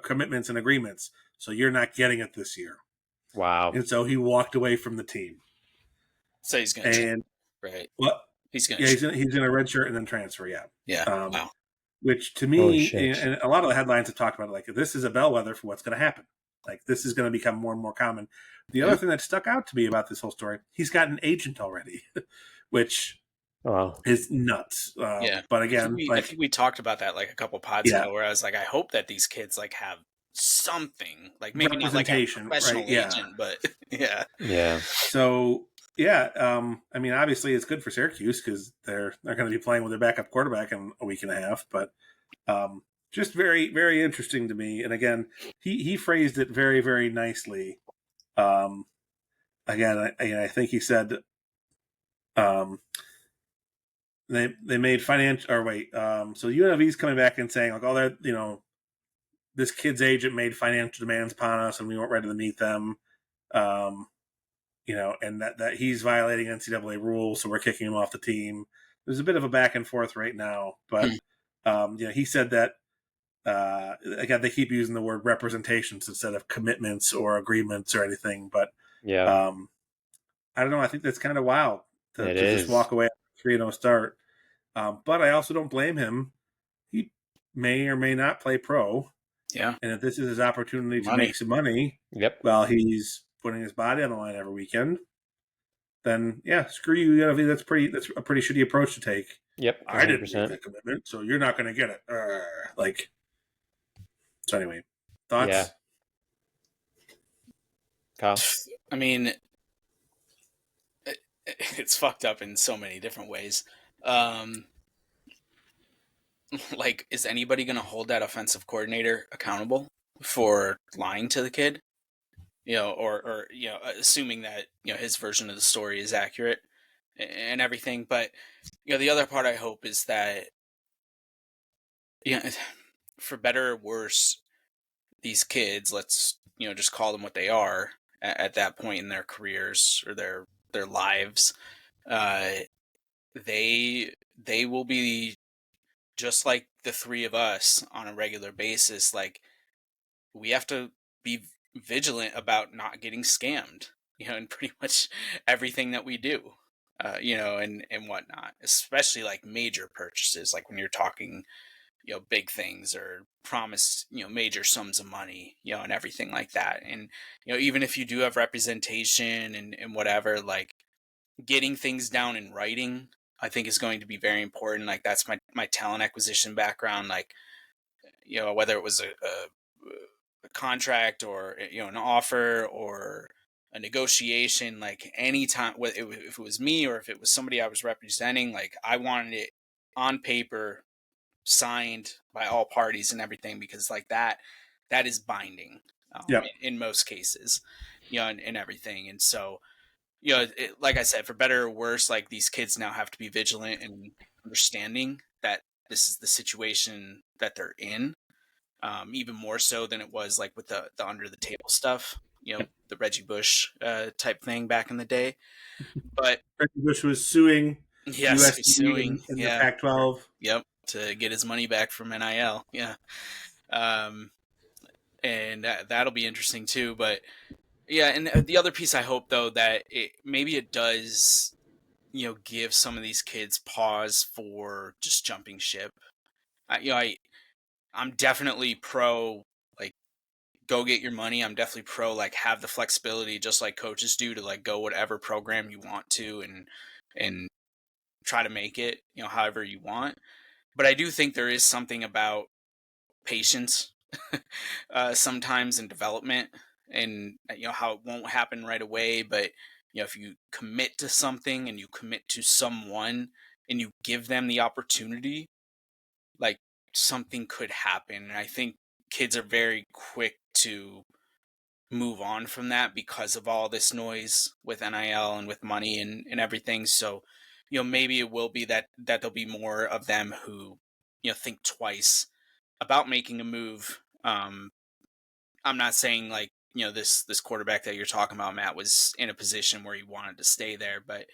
commitments and agreements. So you're not getting it this year." Wow. And so he walked away from the team. So he's going to right. What? He's going he's in a red shirt and then transfer, yeah. Yeah. Wow. Which to me, and a lot of the headlines have talked about it, like this is a bellwether for what's going to happen. Like this is going to become more and more common. The other thing that stuck out to me about this whole story, he's got an agent already, which is nuts. But again, I think we talked about that like a couple pods ago, where I was like, I hope that these kids like have something, like maybe not like a professional agent, but yeah. So I mean, obviously it's good for Syracuse because they're going to be playing with their backup quarterback in a week and a half. But just very, very interesting to me. And again, he phrased it very, very nicely. Again, I think he said they made financial. Or wait, so UNLV's coming back and saying like, oh, they're this kid's agent made financial demands upon us, and we weren't ready to meet them. And that he's violating NCAA rules, so we're kicking him off the team. There's a bit of a back and forth right now, but he said that again they keep using the word representations instead of commitments or agreements or anything. But I don't know. I think that's kind of wild to just walk away after 3-0 start. But I also don't blame him. He may or may not play pro. Yeah, and if this is his opportunity to make some money, while he's putting his body on the line every weekend, then screw you. That's a pretty shitty approach to take. Yep, 100%. I didn't make that commitment, so you're not going to get it. So anyway, thoughts? Yeah. Kyle? I mean, it's fucked up in so many different ways. Like, is anybody going to hold that offensive coordinator accountable for lying to the kid? Or assuming that, his version of the story is accurate and everything. But, the other part I hope is that, for better or worse, these kids, let's, just call them what they are at that point in their careers or their lives, they will be just like the three of us on a regular basis. Like, we have to be vigilant about not getting scammed, in pretty much everything that we do, and whatnot, especially like major purchases, like when you're talking, big things or promised, major sums of money, and everything like that. And, even if you do have representation and whatever, like getting things down in writing, I think is going to be very important. Like that's my talent acquisition background. Like, whether it was a a contract or an offer or a negotiation, like anytime, if it was me or if it was somebody I was representing, like I wanted it on paper, signed by all parties and everything, because like that is binding Yep. in most cases, and everything. And so, like I said, for better or worse, like these kids now have to be vigilant and understanding that this is the situation that they're in, even more so than it was like with the under the table stuff, the Reggie Bush type thing back in the day. But Reggie Bush was suing yes, he's USC suing, in the Pac-12. Yep, to get his money back from NIL. Yeah. And that'll be interesting too. But yeah, and the other piece I hope though that maybe it does, give some of these kids pause for just jumping ship. I'm definitely pro, like, go get your money. I'm definitely pro, like, have the flexibility just like coaches do to like go whatever program you want to and try to make it, however you want. But I do think there is something about patience sometimes in development, and how it won't happen right away, but if you commit to something and you commit to someone and you give them the opportunity, like, something could happen. And I think kids are very quick to move on from that because of all this noise with NIL and with money and everything. So, maybe it will be that there'll be more of them who, think twice about making a move. I'm not saying like, this quarterback that you're talking about, Matt, was in a position where he wanted to stay there, but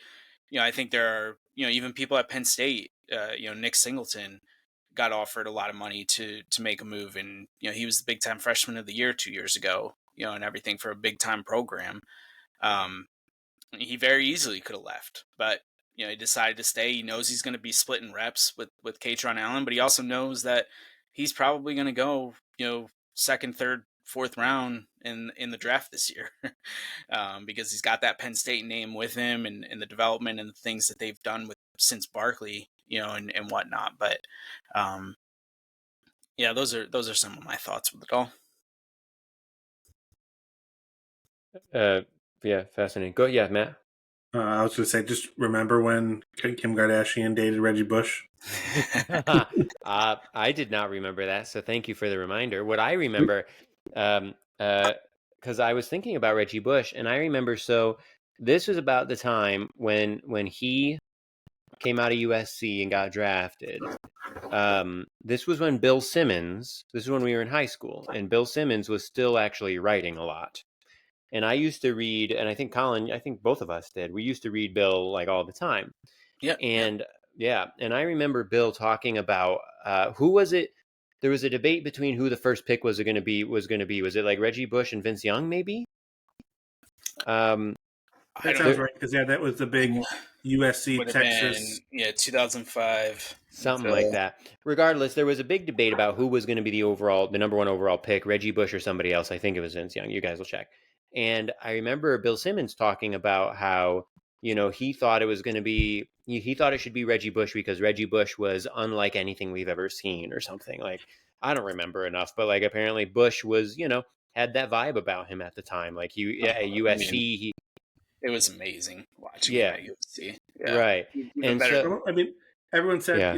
I think there are, even people at Penn State, Nick Singleton got offered a lot of money to make a move, and he was the big time freshman of the year 2 years ago, and everything for a big time program. He very easily could have left, but he decided to stay. He knows he's going to be splitting reps with Katron Allen, but he also knows that he's probably going to go, second, third, fourth round in the draft this year, because he's got that Penn State name with him, and the development and the things that they've done with since Barkley, and whatnot. But yeah, those are some of my thoughts with it all. Yeah, fascinating. Go, yeah, Matt. I was going to say, just remember when Kim Kardashian dated Reggie Bush? I did not remember that, so thank you for the reminder. What I remember, because I was thinking about Reggie Bush, and I remember, so this was about the time when he came out of USC and got drafted. This was when Bill Simmons, this is when we were in high school, and Bill Simmons was still actually writing a lot. And I used to read, and I think Colin, I think both of us did, we used to read Bill like all the time. Yeah. And yeah, and I remember Bill talking about who was it? There was a debate between who the first pick was going to be. Was it like Reggie Bush and Vince Young, maybe? That sounds right, because that was the big USC Texas. 2005, something like that. Regardless, there was a big debate about who was going to be the number one overall pick, Reggie Bush or somebody else. I think it was Vince Young. You guys will check. And I remember Bill Simmons talking about how, he thought it was going to be, he thought it should be Reggie Bush because Reggie Bush was unlike anything we've ever seen or something. Like, I don't remember enough, but like apparently Bush was, had that vibe about him at the time. Like at USC, it was amazing watching him at USC. Yeah. Right. Even better. So, I mean, everyone said,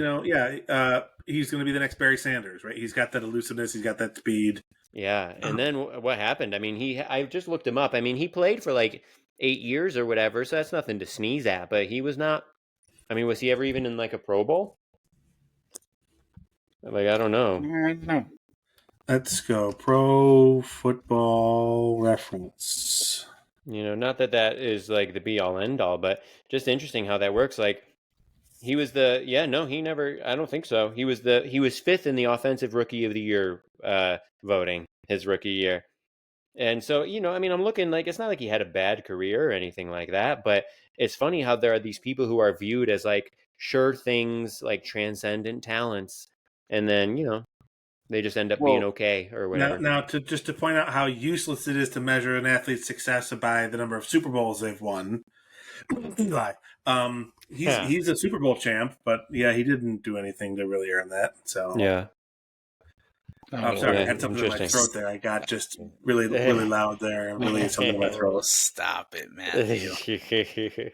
he's going to be the next Barry Sanders, right? He's got that elusiveness. He's got that speed. Yeah. And then what happened? I mean, I just looked him up. I mean, he played for like 8 years or whatever, so that's nothing to sneeze at, but he was not, I mean, was he ever even in like a Pro Bowl? Like, I don't know. No. Let's go. Pro Football Reference. Not that is like the be all end all, but just interesting how that works. Like, he was I don't think so. He was fifth in the offensive rookie of the year voting his rookie year. And so, I mean, I'm looking like, it's not like he had a bad career or anything like that, but it's funny how there are these people who are viewed as like sure things, like transcendent talents. And then, they just end up being okay or whatever. Now to point out how useless it is to measure an athlete's success by the number of Super Bowls they've won. Eli, he's a Super Bowl champ, but yeah, he didn't do anything to really earn that. So yeah. Oh, I'm sorry. I Yeah, had something in my interesting. throat there. I got just really, really loud there, and really something in my Oh, throat. stop it, Matthew.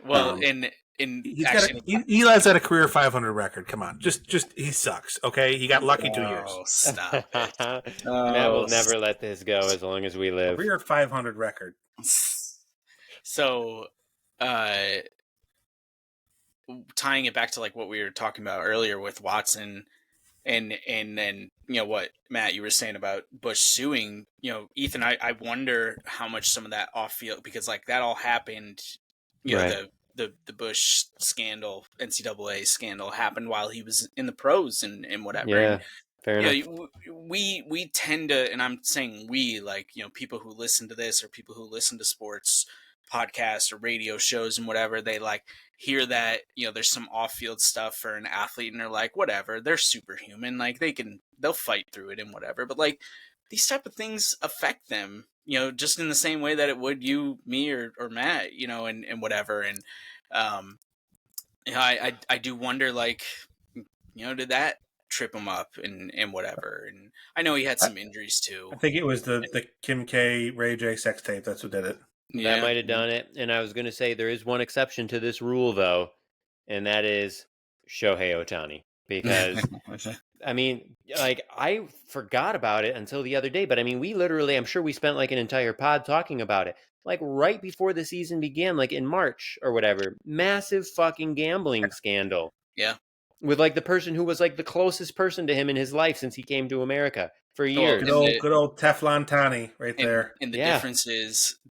Well, Um, in He's got actually, Eli's had a career 500 record. Come on, just he sucks. Okay, he got lucky 2 years. oh, stop it. Matt will Oh, never let this go as long as we live. Career 500 record. So, tying it back to like what we were talking about earlier with Watson, and then what Matt you were saying about Bush suing, Ethan, I wonder how much some of that off field, because like that all happened, Right. the Bush scandal, NCAA scandal happened while he was in the pros and whatever. Yeah, And fair enough. we tend to, and I'm saying we, like, people who listen to this or people who listen to sports podcasts or radio shows and whatever, they like hear that, there's some off-field stuff for an athlete and they're like, whatever, they're superhuman, like they'll fight through it and whatever. But like these type of things affect them, just in the same way that it would you, me, or Matt, and whatever. And I do wonder, like, did that trip him up and whatever. And I know he had some injuries too. I think it was the Kim K Ray J sex tape. That's what did it. That might have done it. And I was going to say there is one exception to this rule, though, and that is Shohei Ohtani. Because, I mean, like, I forgot about it until the other day. But, I mean, we literally, I'm sure we spent like an entire pod talking about it. Like, right before the season began, like in March or whatever. Massive fucking gambling scandal. Yeah. With, like, the person who was, like, the closest person to him in his life since he came to America for years. Good old Teflon Tani right there. And the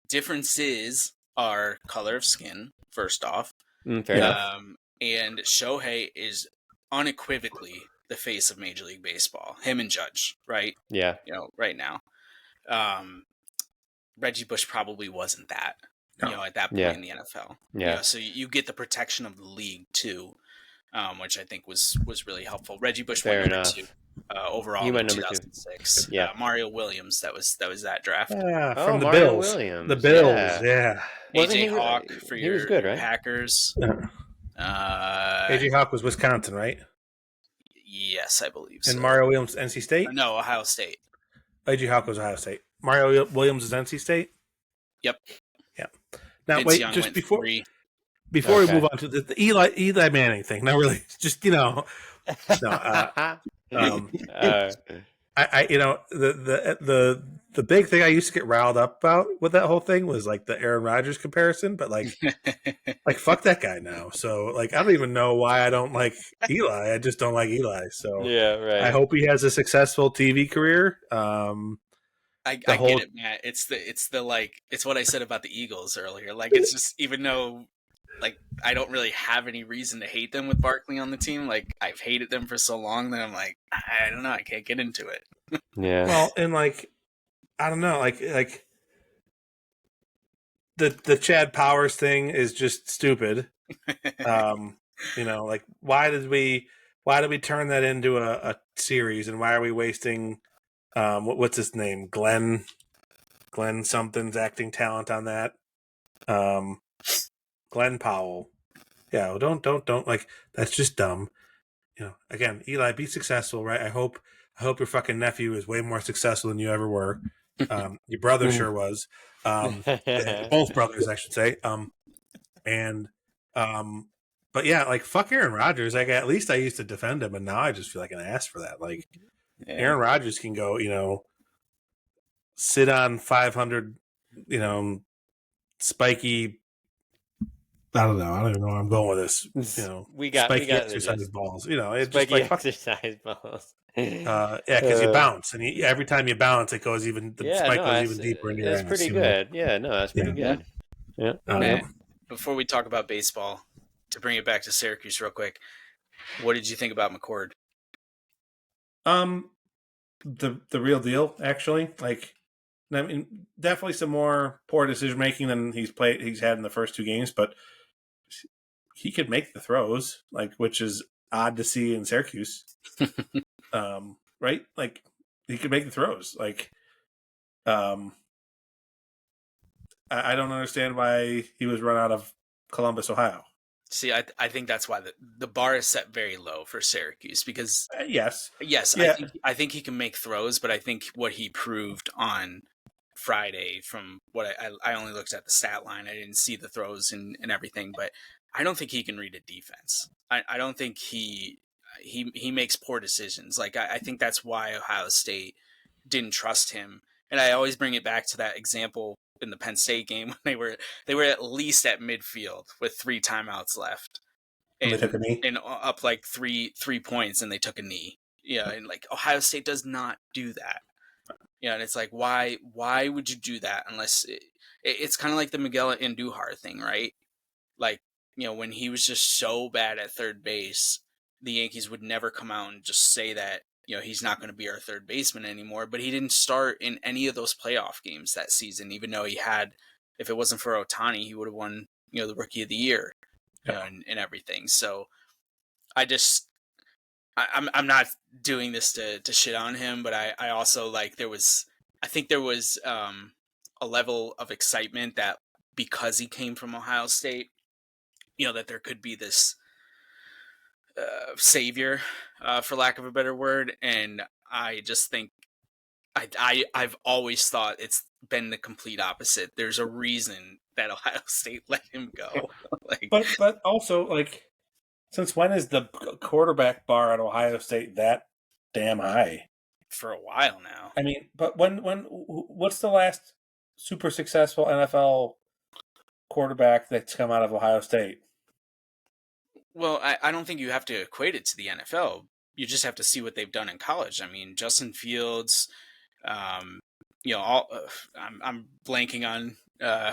differences are color of skin, first off. Fair enough. And Shohei is unequivocally the face of Major League Baseball. Him and Judge, right? Yeah. Right now. Reggie Bush probably wasn't that, at that point in the NFL. Yeah. So you get the protection of the league too, which I think was really helpful. Reggie Bush went number 2 overall in 2006. Yeah. Mario Williams, that was that draft. Yeah, from the Mario Bills. Williams. The Bills, yeah. AJ Hawk for he was good, right? Packers. AJ Hawk was Wisconsin, right? Yes, I believe so. And Mario Williams, NC State? No, Ohio State. AJ Hawk was Ohio State. Mario Williams is NC State? Yep. Yeah. Now, Vince wait, Young just before we move on to the Eli Manning thing. Not really. Just, no. I the big thing I used to get riled up about with that whole thing was like the Aaron Rodgers comparison, but like fuck that guy now. So like I don't even know why I don't like Eli. I just don't like Eli. So yeah, right. I hope he has a successful TV career. I get it, Matt. It's what I said about the Eagles earlier. Like, it's just, even though like I don't really have any reason to hate them with Barkley on the team, like I've hated them for so long that I'm like, I don't know, I can't get into it. Yeah. Well, and like I don't know, like the Chad Powers thing is just stupid. Like why did we turn that into a series, and why are we wasting what's his name? Glenn something's acting talent on that. Glenn Powell. Yeah, well, don't like that's just dumb. Again, Eli, be successful, right? I hope your fucking nephew is way more successful than you ever were. Your brother sure was. Both brothers, I should say. But yeah, like fuck Aaron Rodgers. Like at least I used to defend him, and now I just feel like an ass for that. Like Aaron Rodgers can go, sit on 500, spiky. I don't know. I don't even know where I'm going with this. We got exercise balls. It's spiky just like exercise balls. Because you bounce, and every time you bounce, it goes even. The spike goes even deeper into your ass. That's pretty good. Yeah, no, that's pretty good. Yeah. Before we talk about baseball, to bring it back to Syracuse real quick, what did you think about McCord? The real deal, actually. Like, I mean, definitely some more poor decision making than he's had in the first 2 games, but he could make the throws, like, which is odd to see in Syracuse. Right? Like, he could make the throws. Like, I don't understand why he was run out of Columbus, Ohio. See, I think that's why the bar is set very low for Syracuse because Yes. yes, Yeah. I think he can make throws, but I think what he proved on Friday, from what I only looked at the stat line, I didn't see the throws and everything, but I don't think he can read a defense. I don't think he makes poor decisions. Like I think that's why Ohio State didn't trust him. And I always bring it back to that example in the Penn State game when they were at least at midfield with 3 timeouts left And they took a knee. and up like 3 points, and they took a knee. Yeah, and like Ohio State does not do that. Yeah, and it's like why would you do that unless it's kind of like the Miguel Andujar thing, right? Like, when he was just so bad at third base, the Yankees would never come out and just say that, he's not going to be our third baseman anymore. But he didn't start in any of those playoff games that season, even though he had, if it wasn't for Ohtani, he would have won, the Rookie of the Year, and everything. So I'm not doing this to shit on him, but I also I think there was a level of excitement that because he came from Ohio State, that there could be this savior, for lack of a better word. And I just think I've always thought it's been the complete opposite. There's a reason that Ohio State let him go. But also, since when is the quarterback bar at Ohio State that damn high? For a while now. I mean, but what's the last super successful NFL quarterback that's come out of Ohio State? Well, I don't think you have to equate it to the NFL. You just have to see what they've done in college. I mean, Justin Fields, I'm blanking on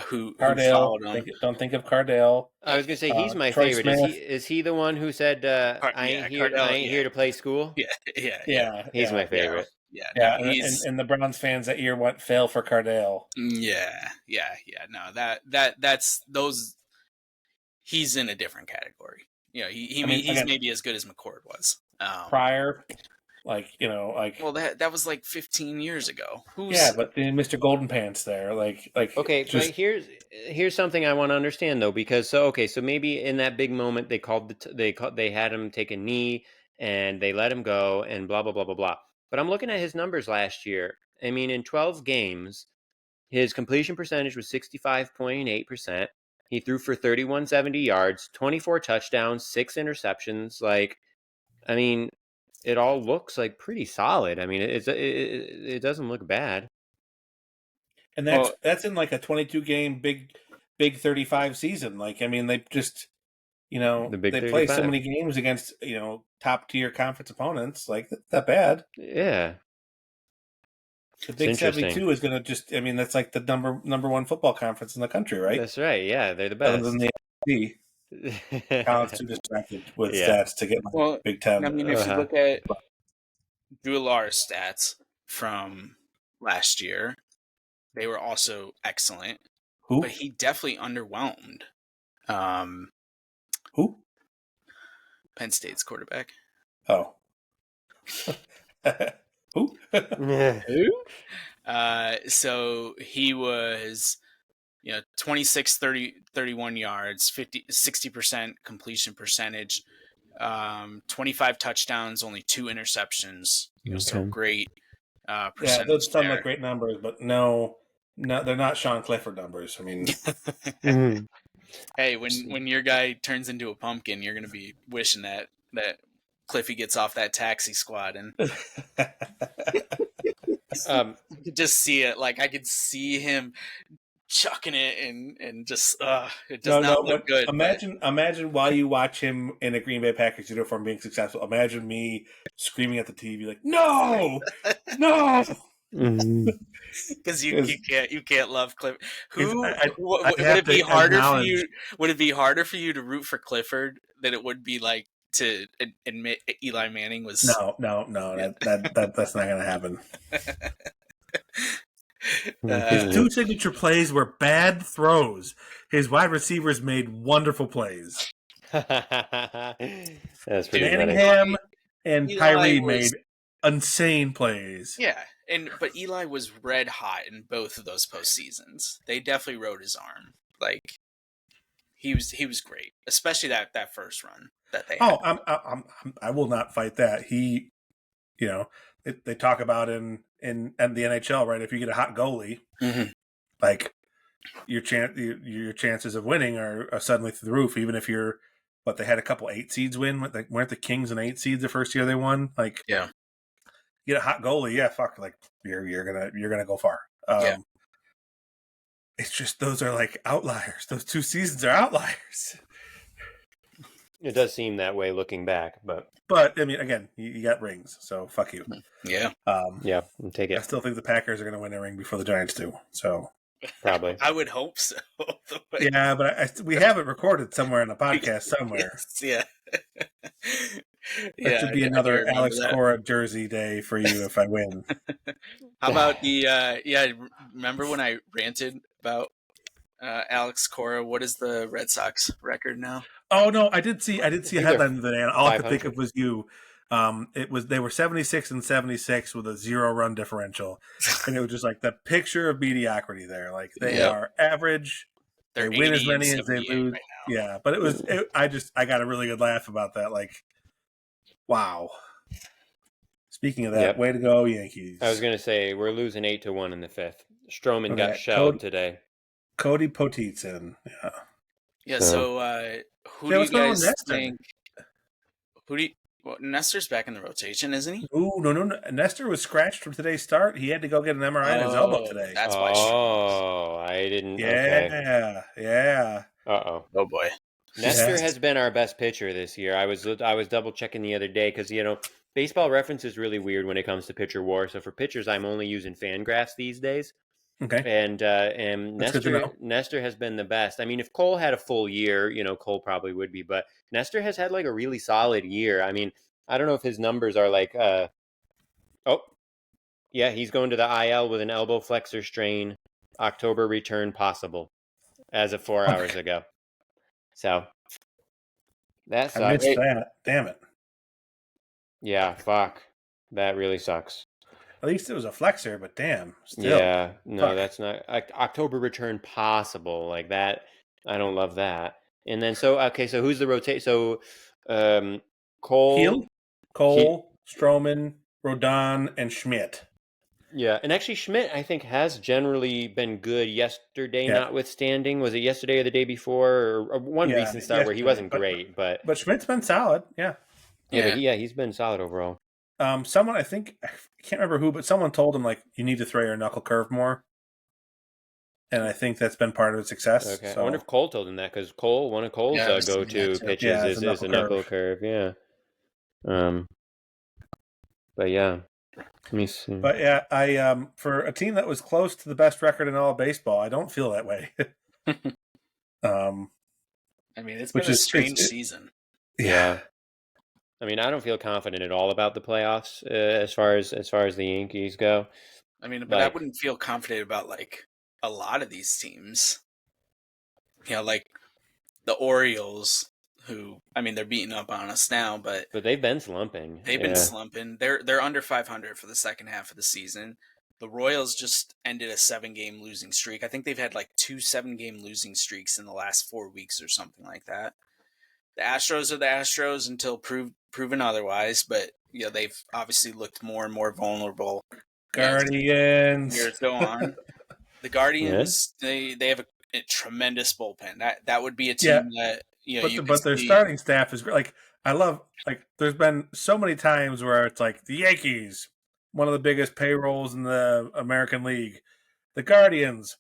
who Cardale. followed him. Don't think of Cardale. I was gonna say he's my Troy favorite. Smith. Is he the one who said I ain't here to play school? Yeah. He's my favorite. Yeah. Yeah, No, and the Browns fans that year went fail for Cardale. Yeah. No, that's those. He's in a different category. He's maybe as good as McCord was. Prior, well, that was like 15 years ago. But Mr. Golden Pants there, Okay, but here's something I want to understand though, because so maybe in that big moment they had him take a knee and they let him go and blah blah blah blah blah. But I'm looking at his numbers last year. I mean, in 12 games, his completion percentage was 65.8%. He threw for 3,170 yards, 24 touchdowns, 6 interceptions. I mean, it all looks like pretty solid. I mean, it doesn't look bad. And that's in a 22 game big 35 season. They just they play so many games against top tier conference opponents. That's not bad. Yeah. The Big 72 is going to that's like the number one football conference in the country, right? That's right. Yeah, they're the best. Other than the SEC. Colin's too distracted with stats to get Big Ten. I mean, if you look at Drew Lara's stats from last year, they were also excellent. Who? But he definitely underwhelmed. Who? Penn State's quarterback. Oh. Who? Who? So he was, 26, 31 yards, 60% completion percentage, 25 touchdowns, only 2 interceptions. So great percentage. Yeah, those sound like great numbers, but no, they're not Sean Clifford numbers. I mean, hey, when your guy turns into a pumpkin, you're gonna be wishing that Cliffy gets off that taxi squad and you could just see it. I could see him chucking it and just it does not look good. Imagine while you watch him in a Green Bay Packers uniform being successful. Imagine me screaming at the TV like, "No, no!" Because you can't love Clifford. Would it be harder for you? Would it be harder for you to root for Clifford than it would be to admit Eli Manning was? No. That's not going to happen. His 2 signature plays were bad throws. His wide receivers made wonderful plays. That's pretty Manningham and Tyree made insane plays. Yeah, but Eli was red hot in both of those postseasons. They definitely rode his arm. he was great, especially that first run that they Oh, had. I will not fight that. He, they talk about in the NHL, right? If you get a hot goalie, like your chances of winning are suddenly through the roof. Even if you're, but they had a couple 8 seeds win. Like, weren't the Kings an 8 seeds the first year they won? Like, Yeah. You get a hot goalie, yeah, fuck, like you're gonna go far. Yeah. It's just those are like outliers. Those 2 seasons are outliers. It does seem that way looking back, but I mean, again, you got rings, so fuck you. Yeah. Yeah, take it. I still think the Packers are going to win a ring before the Giants do. So probably. I would hope so. Yeah, but we have it recorded somewhere in a podcast somewhere. Yes, That should be another Alex Cora jersey day for you if I win. How about the remember when I ranted about Alex Cora? What is the Red Sox record now? Oh no, I did see a headline today, and all I could think of was you. They were 76-76 with a 0-run differential, and it was just like the picture of mediocrity there. Like they are average. They win as many as they lose. Right now. Yeah, but I got a really good laugh about that. Like, wow. Speaking of that, way to go, Yankees. I was going to say, we're losing 8-1 in the 5th. Stroman got shelled today. Cody Potitsin. Yeah. Yeah, so who do you guys think? Nestor's back in the rotation, isn't he? Ooh, no. Nestor was scratched from today's start. He had to go get an MRI on his elbow today. That's why. I didn't. Yeah, yeah. Uh-oh. Oh, boy. Nestor has been our best pitcher this year. I was double checking the other day because Baseball Reference is really weird when it comes to pitcher WAR. So for pitchers, I'm only using Fangraphs these days. Okay. And Nestor has been the best. I mean, if Cole had a full year, Cole probably would be, but Nestor has had like a really solid year. I mean, I don't know if his numbers are like, he's going to the IL with an elbow flexor strain. October return possible as of 4 hours ago. So that sucks. I missed that. Damn it. Yeah, fuck. That really sucks. At least it was a flexor, but damn. Still. Yeah, no, that's not October return possible like that. I don't love that. And then so who's the rotate? So Cole, Stroman, Rodon, and Schmidt. Yeah, and actually Schmidt I think has generally been good yesterday, notwithstanding. Was it yesterday or the day before, or one recent start where he wasn't great, but Schmidt's been solid. Yeah. He's been solid overall. Someone, I think, I can't remember who, but someone told him, like, you need to throw your knuckle curve more. And I think that's been part of his success. Okay. So. I wonder if Cole told him that, because one of Cole's go-to pitches is a knuckle curve. Yeah. But yeah. Let me see. But yeah, I for a team that was close to the best record in all of baseball, I don't feel that way. I mean, it's been a strange season. Yeah. I mean, I don't feel confident at all about the playoffs as far as the Yankees go. I mean, but I wouldn't feel confident about like a lot of these teams. Like the Orioles, who they're beating up on us now, but they've been slumping. They've been slumping. They're under 500 for the second half of the season. The Royals just ended a 7-game losing streak. I think they've had like 2 7-game losing streaks in the last 4 weeks or something like that. The Astros are the Astros until proven otherwise, but they've obviously looked more and more vulnerable. Guardians. Years go on. The Guardians, they have a tremendous bullpen. That would be a team that but their starting staff is great. Like, I love, like, there's been so many times where it's like the Yankees, one of the biggest payrolls in the American League, the Guardians,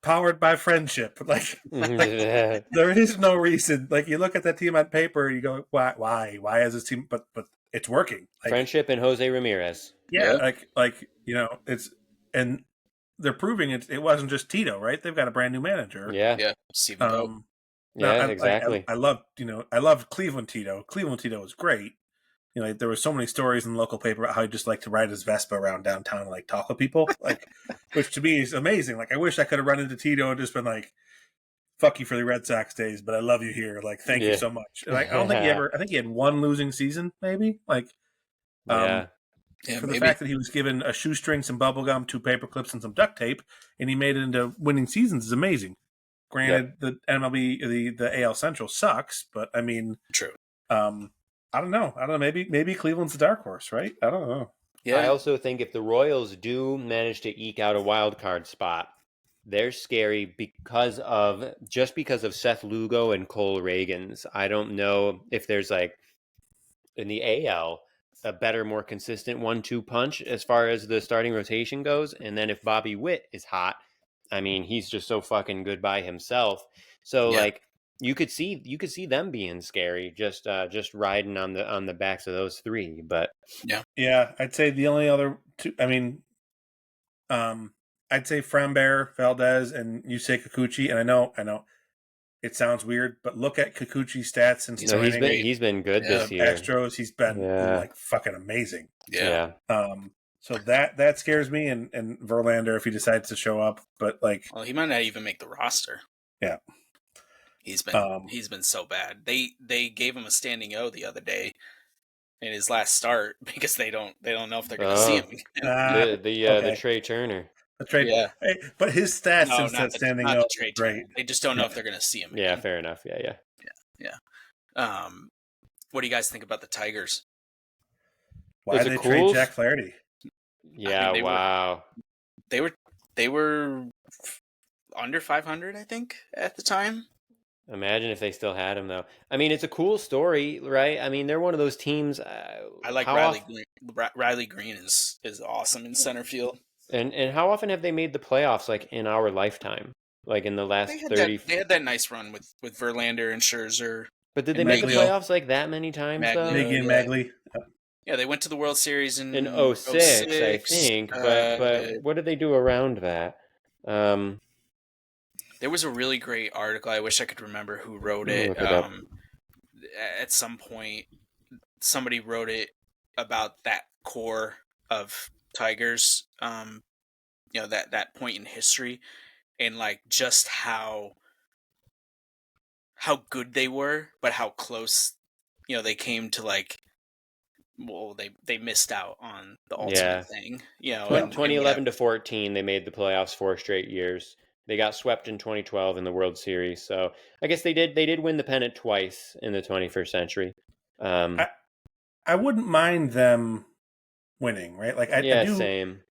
powered by friendship. Like there is no reason. Like, you look at that team on paper, you go, why is this team? But it's working. Like, friendship and Jose Ramirez. Yeah, it's, and they're proving it wasn't just Tito, right? They've got a brand new manager. Yeah, Steven Doe. Exactly. I loved Cleveland Tito. Cleveland Tito was great. There were so many stories in the local paper about how he just liked to ride his Vespa around downtown and like talk with people, like, which to me is amazing. Like, I wish I could have run into Tito and just been like, "Fuck you for the Red Sox days, but I love you here. Like, thank you so much." And I don't think I think he had one losing season, maybe. Like, for the fact that he was given a shoestring, some bubble gum, 2 paper clips, and some duct tape, and he made it into winning seasons is amazing. Granted, the MLB, the AL Central sucks, but I mean, True. I don't know. Maybe Cleveland's the dark horse, right? I don't know. Yeah. I also think if the Royals do manage to eke out a wild card spot, they're scary because of Seth Lugo and Cole Reagans. I don't know if there's like in the AL a better, more consistent 1-2 punch as far as the starting rotation goes. And then if Bobby Witt is hot, I mean, he's just so fucking good by himself. So like you could see them being scary, just riding on the backs of those three. But yeah, I'd say the only other two. I mean, I'd say Framber, Valdez, and Yusei Kikuchi. And I know, it sounds weird, but look at Kikuchi's stats since he's been good this year. Astros, he's been like fucking amazing. Yeah. So that scares me, and Verlander if he decides to show up, but like, well, he might not even make the roster. Yeah, he's been so bad. They gave him a standing O the other day in his last start because they don't know if they're going to see him again. The Trey Turner. The trade, hey, but his stats since that standing O, great. They just don't know if they're going to see him. Yeah, again. fair enough. Yeah. What do you guys think about the Tigers? Why did they trade Jack Flaherty? Yeah, I mean, wow. They were under 500, I think, at the time. Imagine if they still had him, though. I mean, it's a cool story, right? I mean, they're one of those teams. I like Riley Green. Riley Green is awesome in center field. And how often have they made the playoffs, like, in our lifetime? Like, in the last 30... They had that nice run with Verlander and Scherzer. But did they make the playoffs, like, that many times, though? Miggy and Magley. Yeah, they went to the World Series in 06, I think. But what did they do around that? There was a really great article. I wish I could remember who wrote it. At some point, somebody wrote it about that core of Tigers. That point in history, and like just how good they were, but how close, they came to like. Well, they missed out on the ultimate thing. 2011 to 14, they made the playoffs 4 straight years. They got swept in 2012 in the World Series. So I guess they did win the pennant twice in the 21st century. I wouldn't mind them winning, right? Like I do, same.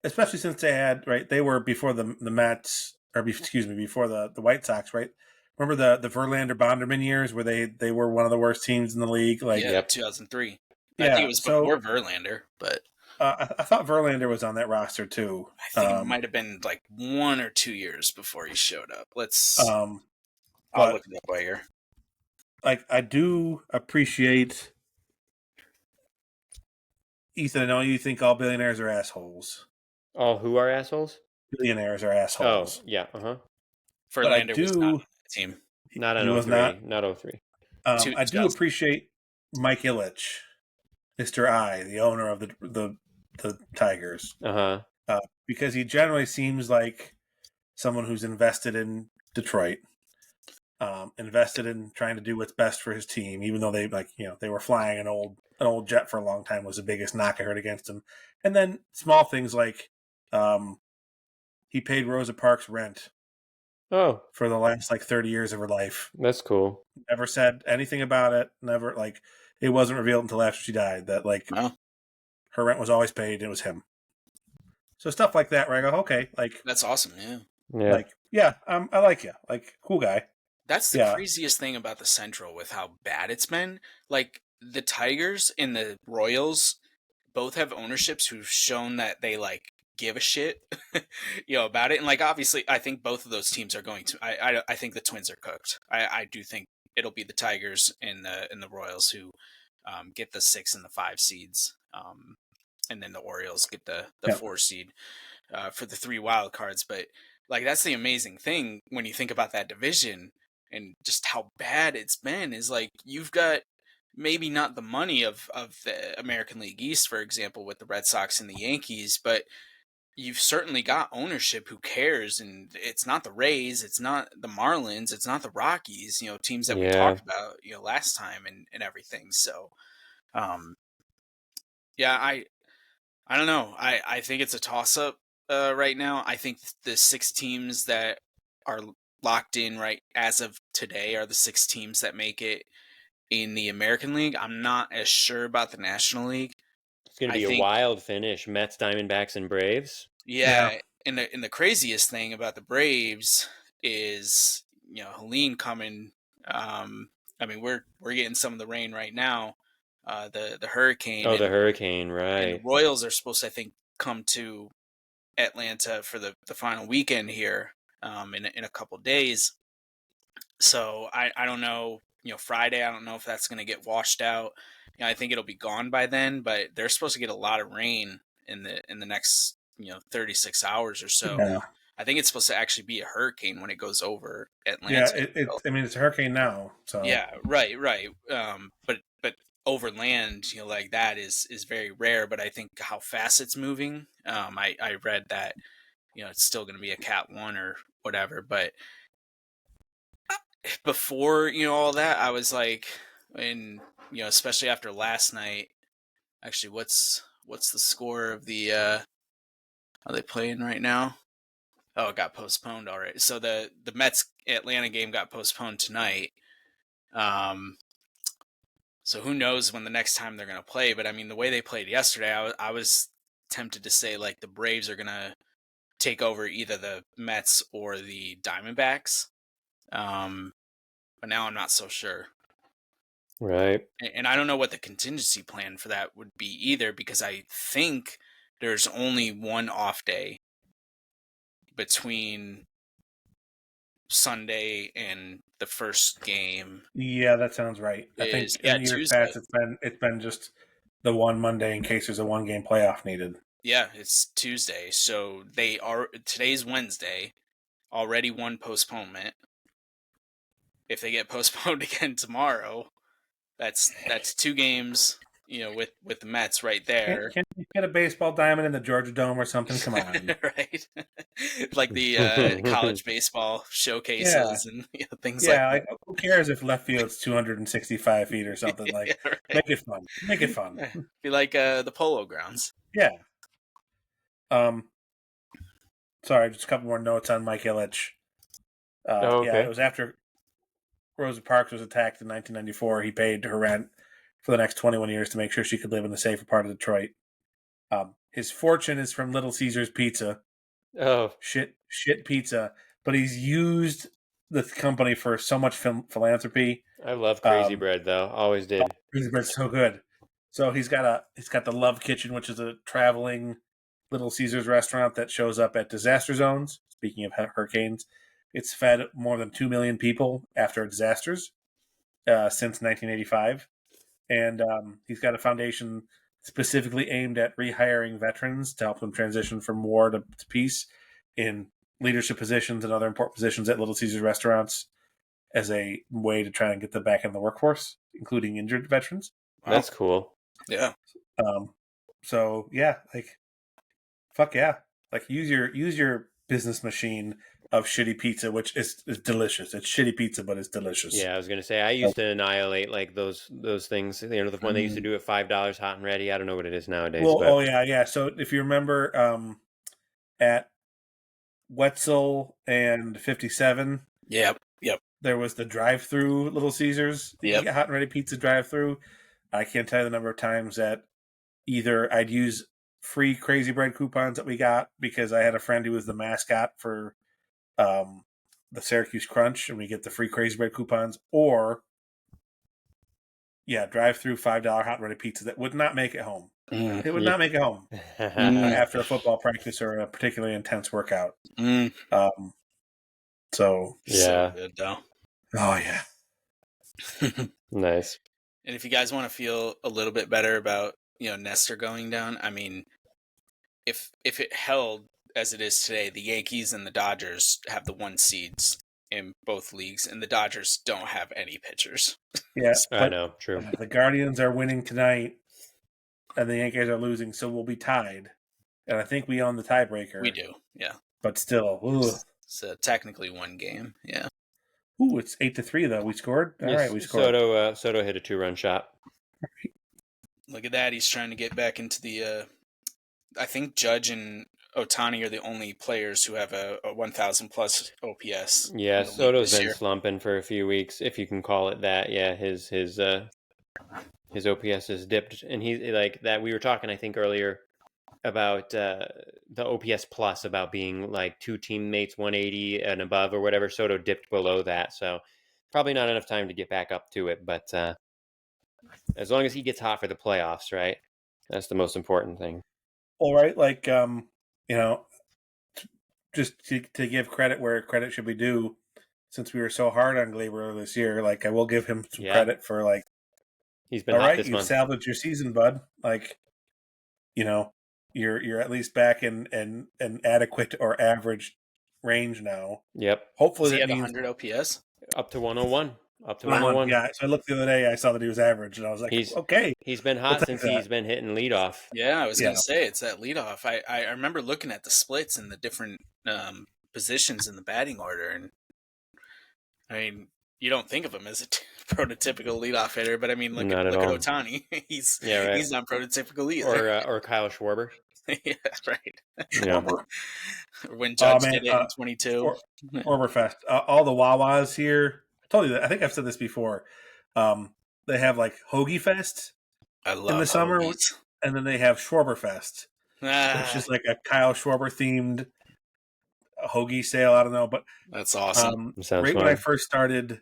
Especially since they were before the Mets, or before the White Sox, right? Remember the Verlander Bonderman years where they were one of the worst teams in the league? Like 2003. I think it was before Verlander, but I thought Verlander was on that roster too. I think it might have been like 1 or 2 years before he showed up. I'll look it up later. Like I do appreciate, Ethan. I know you think all billionaires are assholes. All who are assholes? Billionaires are assholes. Oh yeah, Verlander was not on the team. Not on 03. Not 03. I do appreciate Mike Ilitch, Mr. I, the owner of the Tigers, because he generally seems like someone who's invested in Detroit, invested in trying to do what's best for his team, even though they were flying an old jet for a long time was the biggest knock I heard against him. And then small things like he paid Rosa Parks rent for the last 30 years of her life. That's cool. Never said anything about it. Never it wasn't revealed until after she died that her rent was always paid and it was him. So stuff like that where I go, okay, that's awesome, I like you, cool guy. That's the craziest thing about the Central with how bad it's been. Like the Tigers and the Royals both have ownerships who've shown that they give a shit, about it. And obviously, I think both of those teams are going to. I think the Twins are cooked. I do think it'll be the Tigers and the Royals who get the 6 and the 5 seeds, and then the Orioles get the 4 seed for the 3 wild cards. But that's the amazing thing when you think about that division and just how bad it's been. Is you've got maybe not the money of the American League East, for example, with the Red Sox and the Yankees, but you've certainly got ownership who cares, and it's not the Rays, it's not the Marlins, it's not the Rockies, teams that we talked about, last time and everything. So, I don't know. I think it's a toss up right now. I think the 6 teams that are locked in right as of today are the 6 teams that make it in the American League. I'm not as sure about the National League. It's going to I be a think, wild finish. Mets, Diamondbacks, and Braves. yeah, and the craziest thing about the Braves is, Helene coming. I mean, we're getting some of the rain right now, the hurricane, Oh, the and hurricane, the right. Royals are supposed to, I think, come to Atlanta for the final weekend here in a couple days. So I don't know, Friday, I don't know if that's going to get washed out. I think it'll be gone by then, but they're supposed to get a lot of rain in the next 36 hours or so. Yeah. I think it's supposed to actually be a hurricane when it goes over Yeah, Atlanta. I mean, it's a hurricane now, so Yeah, right. But over land, like that is very rare. But I think how fast it's moving. I read that it's still going to be a Cat 1 or whatever. But before all that, I was like, and especially after last night. Actually, what's the score of the? Are they playing right now? Oh, it got postponed already. So the Mets Atlanta game got postponed tonight. So who knows when the next time they're going to play? But I mean, the way they played yesterday, I was tempted to say like the Braves are going to take over either the Mets or the Diamondbacks. But now I'm not so sure. Right. And I don't know what the contingency plan for that would be either, because I think there's only one off day between Sunday and the first game. yeah, that sounds right. I think in years Tuesday. past it's been just the one Monday in case there's a 1-game playoff needed. Yeah, it's Tuesday. So today's Wednesday, already one postponement. If they get postponed again tomorrow, that's 2 games, with the Mets right there. Can you get a baseball diamond in the Georgia Dome or something? Come on. Right? Like the college baseball showcases and things like Like, that. who cares if left field's 265 feet or something? Like, Yeah, right. make it fun. Make it fun. Be like the Polo Grounds. Yeah. Sorry, just a couple more notes on Mike Ilitch. Okay. Yeah, it was after Rosa Parks was attacked in 1994. He paid her rent for the next 21 years to make sure she could live in the safer part of Detroit. His fortune is from Little Caesars Pizza. Oh, shit pizza. But he's used the company for so much philanthropy. I love Crazy Bread though. Always did. Crazy Bread's so good. So he's got the Love Kitchen, which is a traveling Little Caesars restaurant that shows up at disaster zones. Speaking of hurricanes, it's fed more than 2 million people after disasters since 1985, and he's got a foundation specifically aimed at rehiring veterans to help them transition from war to peace in leadership positions and other important positions at Little Caesars restaurants as a way to try and get them back in the workforce, including injured veterans. That's cool. Yeah. So yeah, like, fuck yeah, like use your business machine of shitty pizza, which is delicious. It's shitty pizza, but it's delicious. Yeah, I was gonna say I used to annihilate like those things. The one they used to do at $5 hot and ready. I don't know what it is nowadays. Well, but... oh yeah. So if you remember, at Wetzel and 57, Yep. there was the drive-through Little Caesars. Yep. Hot and ready pizza drive-through. I can't tell you the number of times that either I'd use free Crazy Bread coupons that we got because I had a friend who was the mascot for the Syracuse Crunch, and we get the free Crazy Bread coupons, or drive-through $5 hot and ready pizza that would not make it home. It would not make it home after a football practice or a particularly intense workout. So yeah, so good though. Oh yeah. Nice. And if you guys want to feel a little bit better about Nestor going down, I mean, if it held as it is today, the Yankees and the Dodgers have the 1 seeds in both leagues, and the Dodgers don't have any pitchers. Yeah, I know. True. The Guardians are winning tonight, and the Yankees are losing, so we'll be tied. And I think we own the tiebreaker. We do, yeah. But still, it's technically 1 game, yeah. Ooh, it's 8-3 though. We scored. All right, we scored. Soto hit a 2-run shot. Look at that. He's trying to get back into the. I think Judge and Ohtani are the only players who have a 1,000 plus OPS. Yeah, in the league Soto's this been year. slumping for a few weeks, if you can call it that. Yeah, his OPS has dipped, and he's like that. We were talking, I think, earlier about the OPS plus, about being like two teammates 180 and above or whatever. Soto dipped below that, so probably not enough time to get back up to it. But as long as he gets hot for the playoffs, right? That's the most important thing. All right, like just to give credit where credit should be due, since we were so hard on Glaber this year, like I will give him some credit for like, he's been all hot right, this you month. salvaged your season, bud. Like, you're at least back in an adequate or average range now. Yep. Does Hopefully he that have means 100 OPS? Up to 101. Up to 101. 101. Yeah. So I looked the other day, I saw that he was average, and I was like, okay. He's been hot since he's been hitting leadoff. Yeah, I was going to say, it's that leadoff. I remember looking at the splits and the different positions in the batting order, and I mean, you don't think of him as a prototypical leadoff hitter, but I mean, look at Ohtani. He's not prototypical either. Or Kyle Schwarber. Yeah, right. Schwarber. When Judge did it in 22. Schwarberfest. All the Wawas here. I told you that. I think I've said this before. They have like Hoagie Fest in the summer, hoagies. and then they have Schwarberfest, which is like a Kyle Schwarber themed hoagie sale. I don't know, but that's awesome. Right when I first started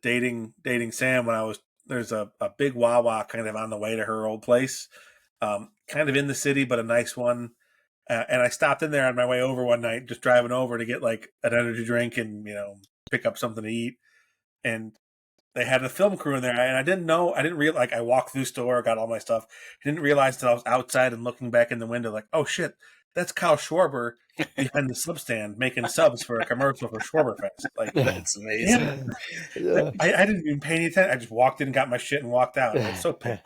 dating Sam, there's a big Wawa kind of on the way to her old place, kind of in the city, but a nice one. And I stopped in there on my way over one night, just driving over to get like an energy drink and pick up something to eat. And they had a film crew in there, and I didn't realize. Like, I walked through the store, got all my stuff. I didn't realize that I was outside and looking back in the window, like, oh shit, that's Kyle Schwarber behind the sub stand making subs for a commercial for Schwarberfest. Like, that's amazing. Yeah. I didn't even pay any attention. I just walked in, got my shit, and walked out. I was so pissed.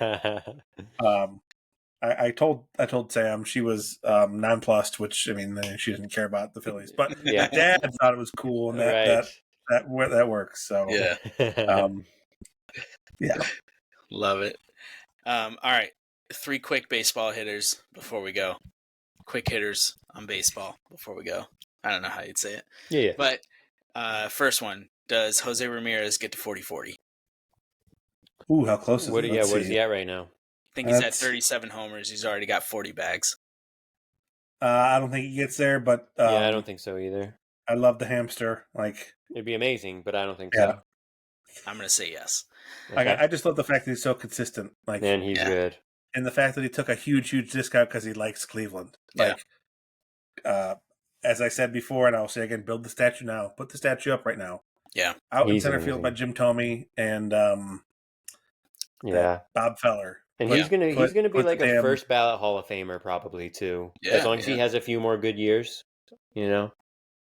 I told Sam, she was nonplussed, which I mean she didn't care about the Phillies, but Dad thought it was cool, and that works. So yeah, love it. All right, 3 quick baseball hitters before we go. Quick hitters on baseball before we go. I don't know how you'd say it. Yeah. But first one, does Jose Ramirez get to 40-40? Ooh, how close is it? What is he at right now? I think he's at 37 homers. He's already got 40 bags. I don't think he gets there, but I don't think so either. I love the hamster. Like, it'd be amazing, but I don't think so. I'm gonna say yes. Okay. I just love the fact that he's so consistent. Like, and he's good, and the fact that he took a huge discount because he likes Cleveland. Like, as I said before, and I'll say again, build the statue now. Put the statue up right now. Yeah, out in center field by Jim Thome and Bob Feller. And he's gonna be like a first ballot Hall of Famer probably too. Yeah, as long as he has a few more good years,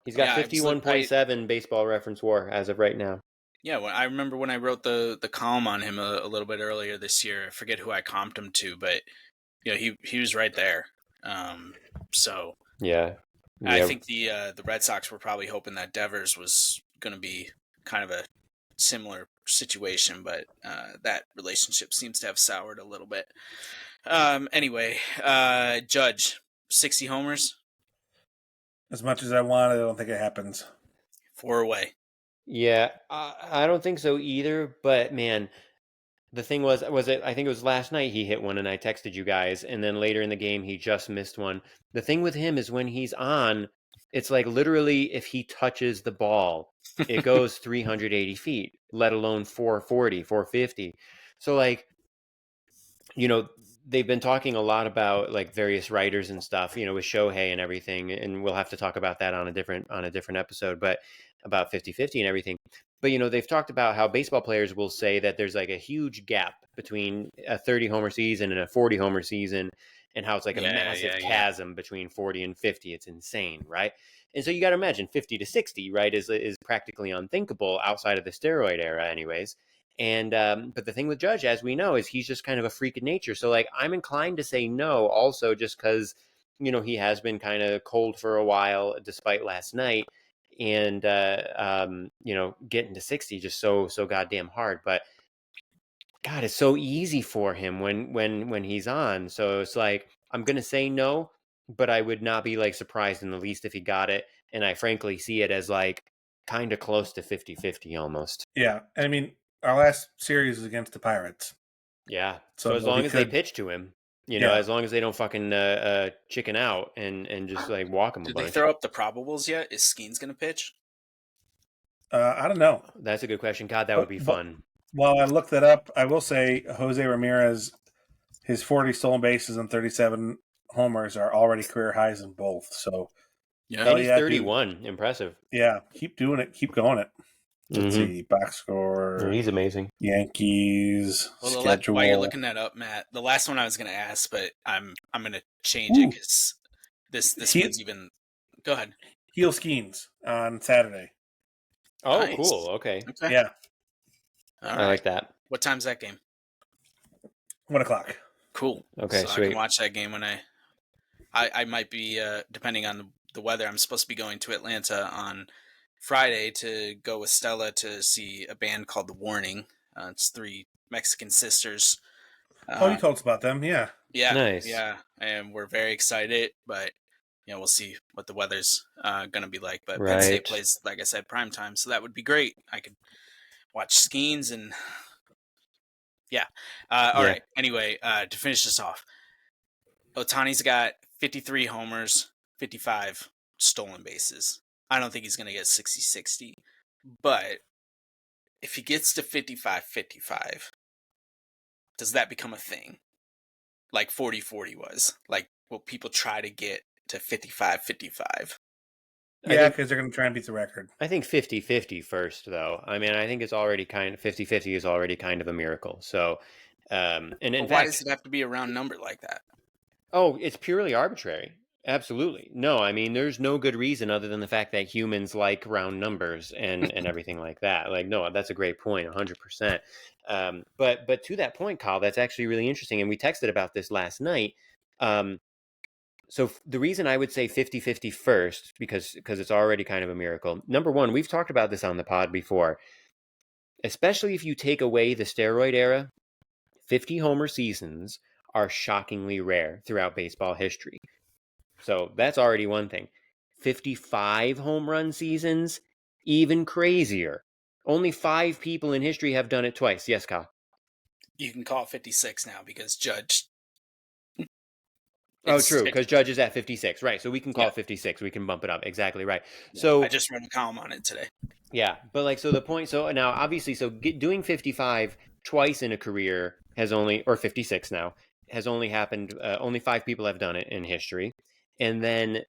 He's got 51.7 Baseball Reference WAR as of right now. Yeah, well, I remember when I wrote the column on him a little bit earlier this year. I forget who I comped him to, but he was right there. So I think the Red Sox were probably hoping that Devers was going to be kind of a similar situation, but that relationship seems to have soured a little bit. Anyway, Judge, 60 homers. As much as I want, I don't think it happens. 4 away. Yeah, I don't think so either. But man, the thing was it? I think it was last night he hit one, and I texted you guys, and then later in the game he just missed one. The thing with him is when he's on, it's like literally if he touches the ball, it goes 380 feet, let alone 440, 450. So like, they've been talking a lot about like various writers and stuff, with Shohei and everything, and we'll have to talk about that on a different episode, but about 50-50 and everything. But they've talked about how baseball players will say that there's like a huge gap between a 30 homer season and a 40 homer season, and how it's like a massive chasm between 40 and 50. It's insane, right? And so you got to imagine 50 to 60, right, is practically unthinkable outside of the steroid era anyways. And but the thing with Judge, as we know, is he's just kind of a freak of nature. So like I'm inclined to say no also just because, he has been kind of cold for a while despite last night. And getting to 60 just so goddamn hard. But God, it's so easy for him when he's on. So it's like I'm gonna say no, but I would not be like surprised in the least if he got it. And I frankly see it as like kind of close to 50-50 almost. Yeah, I mean, our last series was against the Pirates. Yeah. So as long he as they could- pitch to him, Yeah. as long as they don't fucking chicken out and just like walk him a Did they bunch. throw up the probables yet? Is Skeens going to pitch? I don't know. That's a good question. God, that would be fun. While I looked that up, I will say Jose Ramirez, his 40 stolen bases and 37 homers are already career highs in both. So, Yeah. hell And he's yeah, 31. Impressive. yeah, keep doing it. Keep going it. Let's Mhm. see. Box score. Yeah, he's amazing. Yankees Well, schedule. while you're looking that up, Matt, the last one I was going to ask, but I'm going to change it because this one's even. Go ahead. Heel Skeens on Saturday. Oh, Nice. cool. Okay. Yeah. All I right. like that. What time's that game? 1:00. Cool. Okay, so sweet. I can watch that game when I might be, depending on the weather, I'm supposed to be going to Atlanta on Friday to go with Stella to see a band called The Warning. It's 3 Mexican sisters. You told us about them. Yeah. Yeah. Nice. Yeah. And we're very excited, but we'll see what the weather's going to be like. But Penn State Right. plays, like I said, prime time, so that would be great. I could watch Skeens and yeah. All right. Anyway, to finish this off, Ohtani's got 53 homers, 55 stolen bases. I don't think he's going to get 60-60, but if he gets to 55-55, does that become a thing? Like 40-40 was. Like, will people try to get to 55-55? Yeah, because they're going to try and beat the record. I think 50-50 first, though. I mean, I think it's already 50-50 is already kind of a miracle. So, and in fact, why does it have to be a round number like that? Oh, it's purely arbitrary. Absolutely. No, I mean, there's no good reason other than the fact that humans like round numbers and everything like that. Like, no, that's a great point, 100%. But to that point, Kyle, that's actually really interesting. And we texted about this last night. So the reason I would say 50-50 first, because it's already kind of a miracle. Number one, we've talked about this on the pod before. Especially if you take away the steroid era, 50 homer seasons are shockingly rare throughout baseball history. So that's already one thing. 55 home run seasons, even crazier. Only 5 people in history have done it twice. Yes, Kyle? You can call it 56 now because Judge. Oh, true, because Judge is at 56. Right, so we can call it 56. We can bump it up. Exactly right. Yeah, so I just wrote a column on it today. Yeah, but like, so the point, so now obviously, doing 55 twice in a career has only, or 56 now, has only happened, only 5 people have done it in history. And then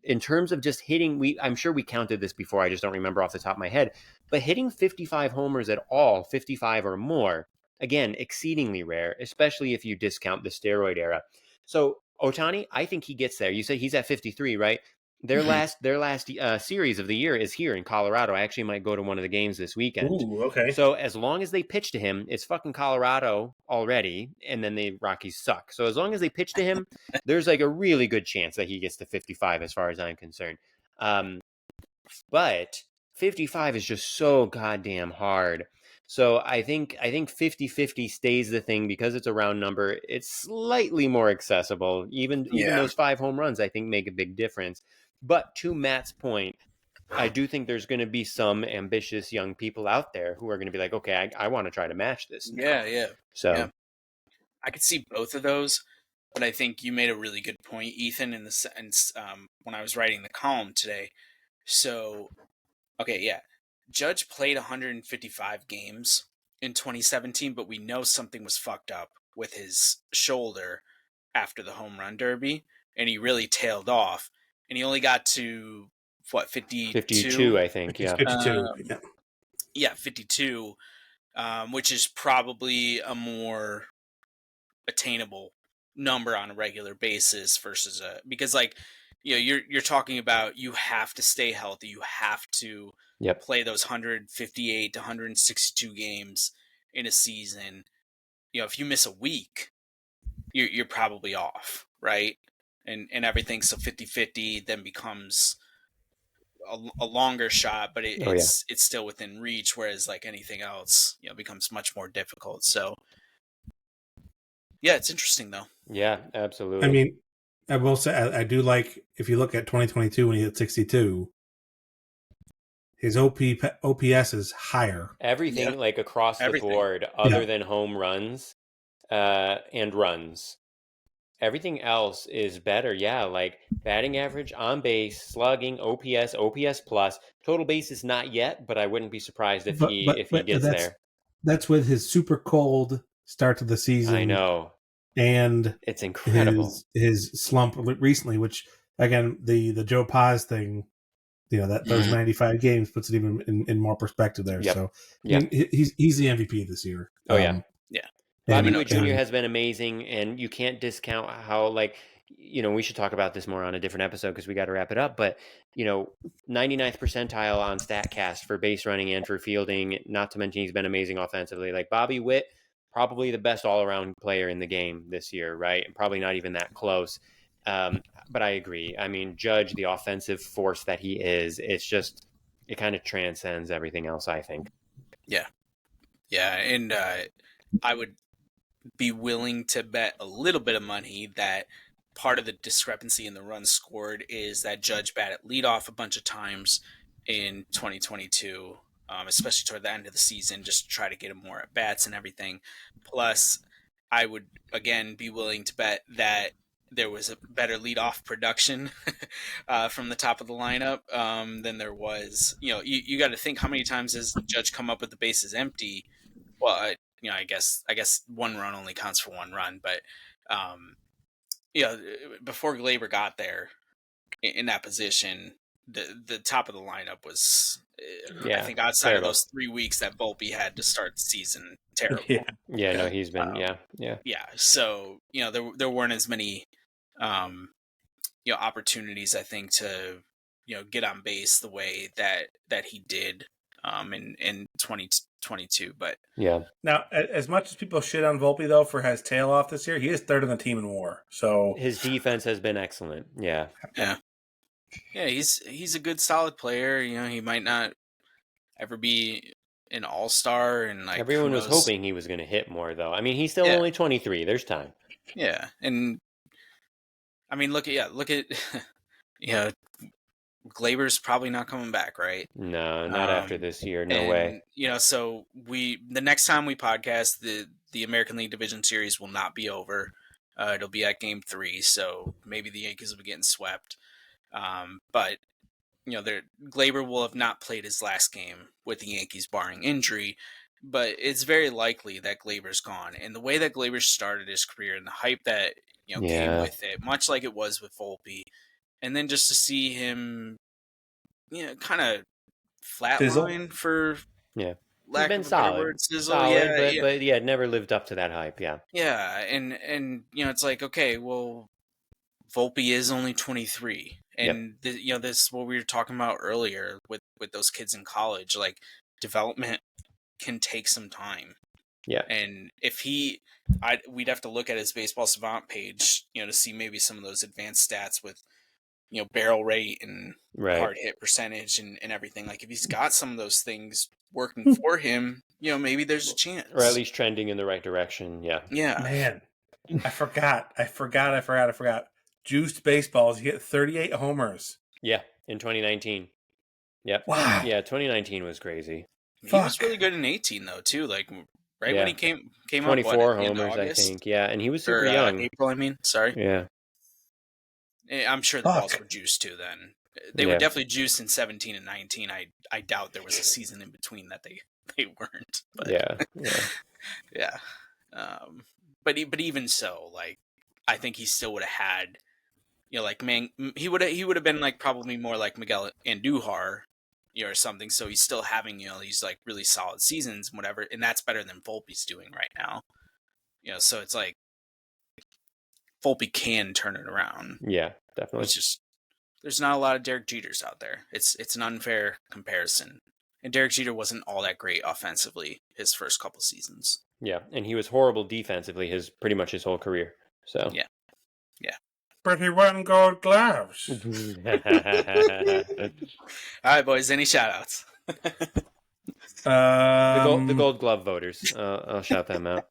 in terms of just hitting, I'm sure we counted this before, I just don't remember off the top of my head, but hitting 55 homers at all, 55 or more, again, exceedingly rare, especially if you discount the steroid era. So Ohtani, I think he gets there. You say he's at 53, right? Their last series of the year is here in Colorado. I actually might go to one of the games this weekend. Ooh, okay. So as long as they pitch to him, it's fucking Colorado already, and then the Rockies suck. So as long as they pitch to him, there's like a really good chance that he gets to 55 as far as I'm concerned. But 55 is just so goddamn hard. So I think 50-50 stays the thing because it's a round number. It's slightly more accessible. Even those 5 home runs, I think, make a big difference. But to Matt's point, I do think there's going to be some ambitious young people out there who are going to be like, okay, I want to try to match this now. Yeah. So I could see both of those, but I think you made a really good point, Ethan, in the sense when I was writing the column today. So, okay, yeah. Judge played 155 games in 2017, but we know something was fucked up with his shoulder after the home run derby, and he really tailed off. And he only got to, 52? 52, I think, yeah. 52. Yeah, 52, which is probably a more attainable number on a regular basis versus because you're talking about you have to stay healthy, you have to play those 158 to 162 games in a season. If you miss a week, you're probably off, right? And everything, so 50-50 then becomes a longer shot, but it's still within reach, whereas like anything else becomes much more difficult. So yeah, it's interesting though. Yeah, absolutely. I mean, I will say I do like, if you look at 2022 when he hit 62, his OPS is higher. Everything like across the board, other than home runs and runs. Everything else is better. Yeah, like batting average, on base, slugging, OPS plus. Total base is not yet, but I wouldn't be surprised if he gets there. That's with his super cold start to the season. I know. And it's incredible. His slump recently, which again the Joe Paz thing, those 95 games puts it even in more perspective there. Yep. So yep. he's the MVP this year. Oh yeah. Yeah. Bobby Witt Jr. has been amazing, and you can't discount how, we should talk about this more on a different episode because we got to wrap it up. But 99th percentile on StatCast for base running and for fielding. Not to mention he's been amazing offensively. Like Bobby Witt, probably the best all-around player in the game this year, right? And probably not even that close. But I agree. I mean, Judge, the offensive force that he is, it kind of transcends everything else, I think. Yeah. Yeah, and I would be willing to bet a little bit of money that part of the discrepancy in the runs scored is that Judge batted leadoff a bunch of times in 2022, especially toward the end of the season, just to try to get him more at bats and everything. Plus, I would again be willing to bet that there was a better leadoff production from the top of the lineup than there was. You got to think, how many times has Judge come up with the bases empty? Well, I guess one run only counts for one run, but before Glaber got there in that position, the top of the lineup was, I think, outside terrible. of those 3 weeks that Volpe had to start the season, terrible. No, he's been So there weren't as many opportunities, I think, to get on base the way that he did in 2022. But now, as much as people shit on Volpe though for his tail off this year, he is third in the team in WAR. So his defense has been excellent. Yeah, he's a good, solid player. He might not ever be an all-star, and everyone was hoping he was going to hit more, though. I mean, he's still only 23. There's time. Yeah, and I mean, look at Glaber's probably not coming back, right? No, not after this year. No way. So the next time we podcast, the American League Division Series will not be over. It'll be at Game 3, so maybe the Yankees will be getting swept. But Glaber will have not played his last game with the Yankees, barring injury. But it's very likely that Glaber's gone, and the way that Glaber started his career and the hype that came with it, much like it was with Volpe, and then just to see him, kind of flatline for lack of a better word, sizzle. But never lived up to that hype. Yeah, and it's like, okay, well, Volpe is only 23, and this is what we were talking about earlier with those kids in college. Like, development can take some time. Yeah, and if we'd have to look at his Baseball Savant page, to see maybe some of those advanced stats with, barrel rate and hard hit percentage and everything. Like, if he's got some of those things working for him, maybe there's a chance, or at least trending in the right direction. Yeah. Man, I forgot. Juiced baseballs. You get 38 homers. Yeah, in 2019. Yep. Wow. Yeah, 2019 was crazy. He was really good in 18 though too. Like when he came 24 up, homers, I think. Yeah, and he was super young. April, I mean. Sorry. Yeah. I'm sure the balls were juiced too. Then they were definitely juiced in 17 and 19. I doubt there was a season in between that they weren't. But, yeah. But even so, like, I think he still would have had, he would have been like probably more like Miguel Andujar, or something. So he's still having these like really solid seasons and whatever, and that's better than Volpe's doing right now. So it's like Volpe can turn it around. Yeah, definitely. It's just there's not a lot of Derek Jeters out there. It's an unfair comparison. And Derek Jeter wasn't all that great offensively his first couple seasons. Yeah, and he was horrible defensively pretty much his whole career. So yeah. But he won Gold Gloves. All right, boys. Any shout-outs? The Gold Glove voters. I'll shout them out.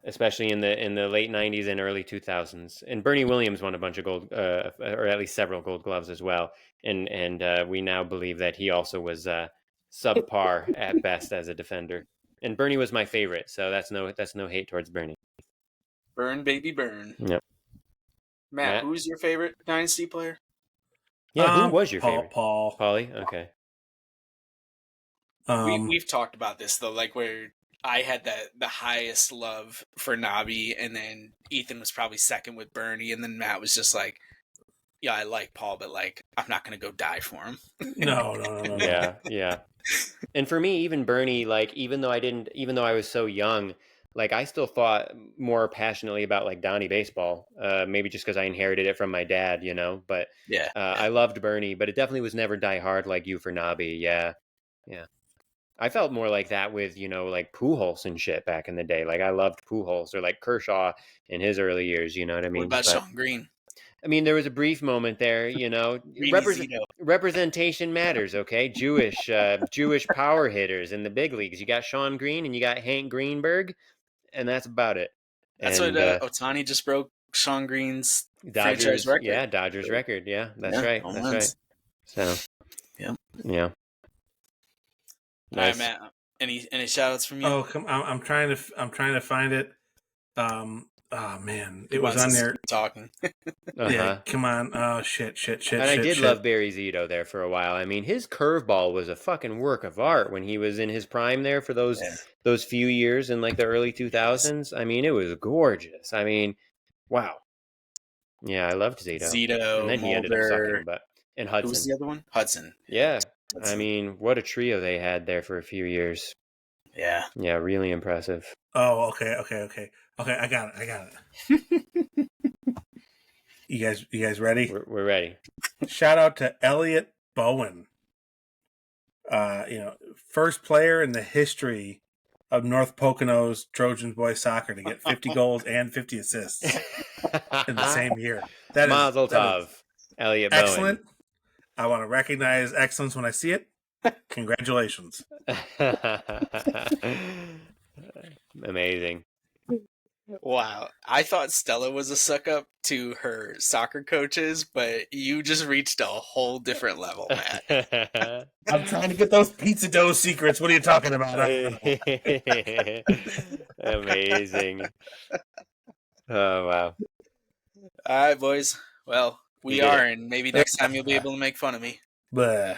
especially in the late '90s and early 2000s. And Bernie Williams won a bunch of gold, or at least several Gold Gloves as well. And we now believe that he also was subpar at best as a defender. And Bernie was my favorite, so that's no hate towards Bernie. Burn, baby, burn. Yep. Matt, who's your favorite Dynasty player? Yeah, who was your favorite? Paul. Paulie? Okay. We've talked about this, though, like where I had the highest love for Nabi, and then Ethan was probably second with Bernie, and then Matt was just like, yeah, I like Paul, but like, I'm not going to go die for him. No. Yeah. And for me, even Bernie, like, even though I was so young, like, I still thought more passionately about like Donnie baseball, maybe just because I inherited it from my dad, but Yeah. I loved Bernie, but it definitely was never die hard like you for Nabi. Yeah. I felt more like that with, like Pujols and shit back in the day. Like, I loved Pujols, or like Kershaw in his early years, you know what I mean? What about Sean Green? I mean, there was a brief moment there, representation matters, okay? Jewish power hitters in the big leagues. You got Sean Green and you got Hank Greenberg, and that's about it. That's what Ohtani just broke Sean Green's franchise record. Yeah, Dodgers record. Yeah, that's right. That's right. So, yeah. Nice. All right, Matt. Any shout outs from you? Oh, I'm trying to find it. Oh man, it was on there talking. Yeah, come on. Oh shit. And I did love Barry Zito there for a while. I mean, his curveball was a fucking work of art when he was in his prime there for those few years in like the early 2000s. I mean, it was gorgeous. I mean, wow. Yeah, I loved Zito. And then he ended up sucking, and Hudson. Who was the other one? Hudson. Yeah. Hudson. I mean, what a trio they had there for a few years. Yeah. Yeah, really impressive. Oh, okay. I got it. You guys ready? We're ready. Shout out to Elliot Bowen. First player in the history of North Pocono's Trojans boys soccer to get 50 goals and 50 assists in the same year. That Mazel tov, Elliot Bowen. Excellent. I want to recognize excellence when I see it. Congratulations. Amazing. Wow. I thought Stella was a suck up to her soccer coaches, but you just reached a whole different level, Matt. I'm trying to get those pizza dough secrets. What are you talking about? Amazing. Oh, wow. All right, boys. Well, we are, and maybe next time you'll be able to make fun of me. Blah.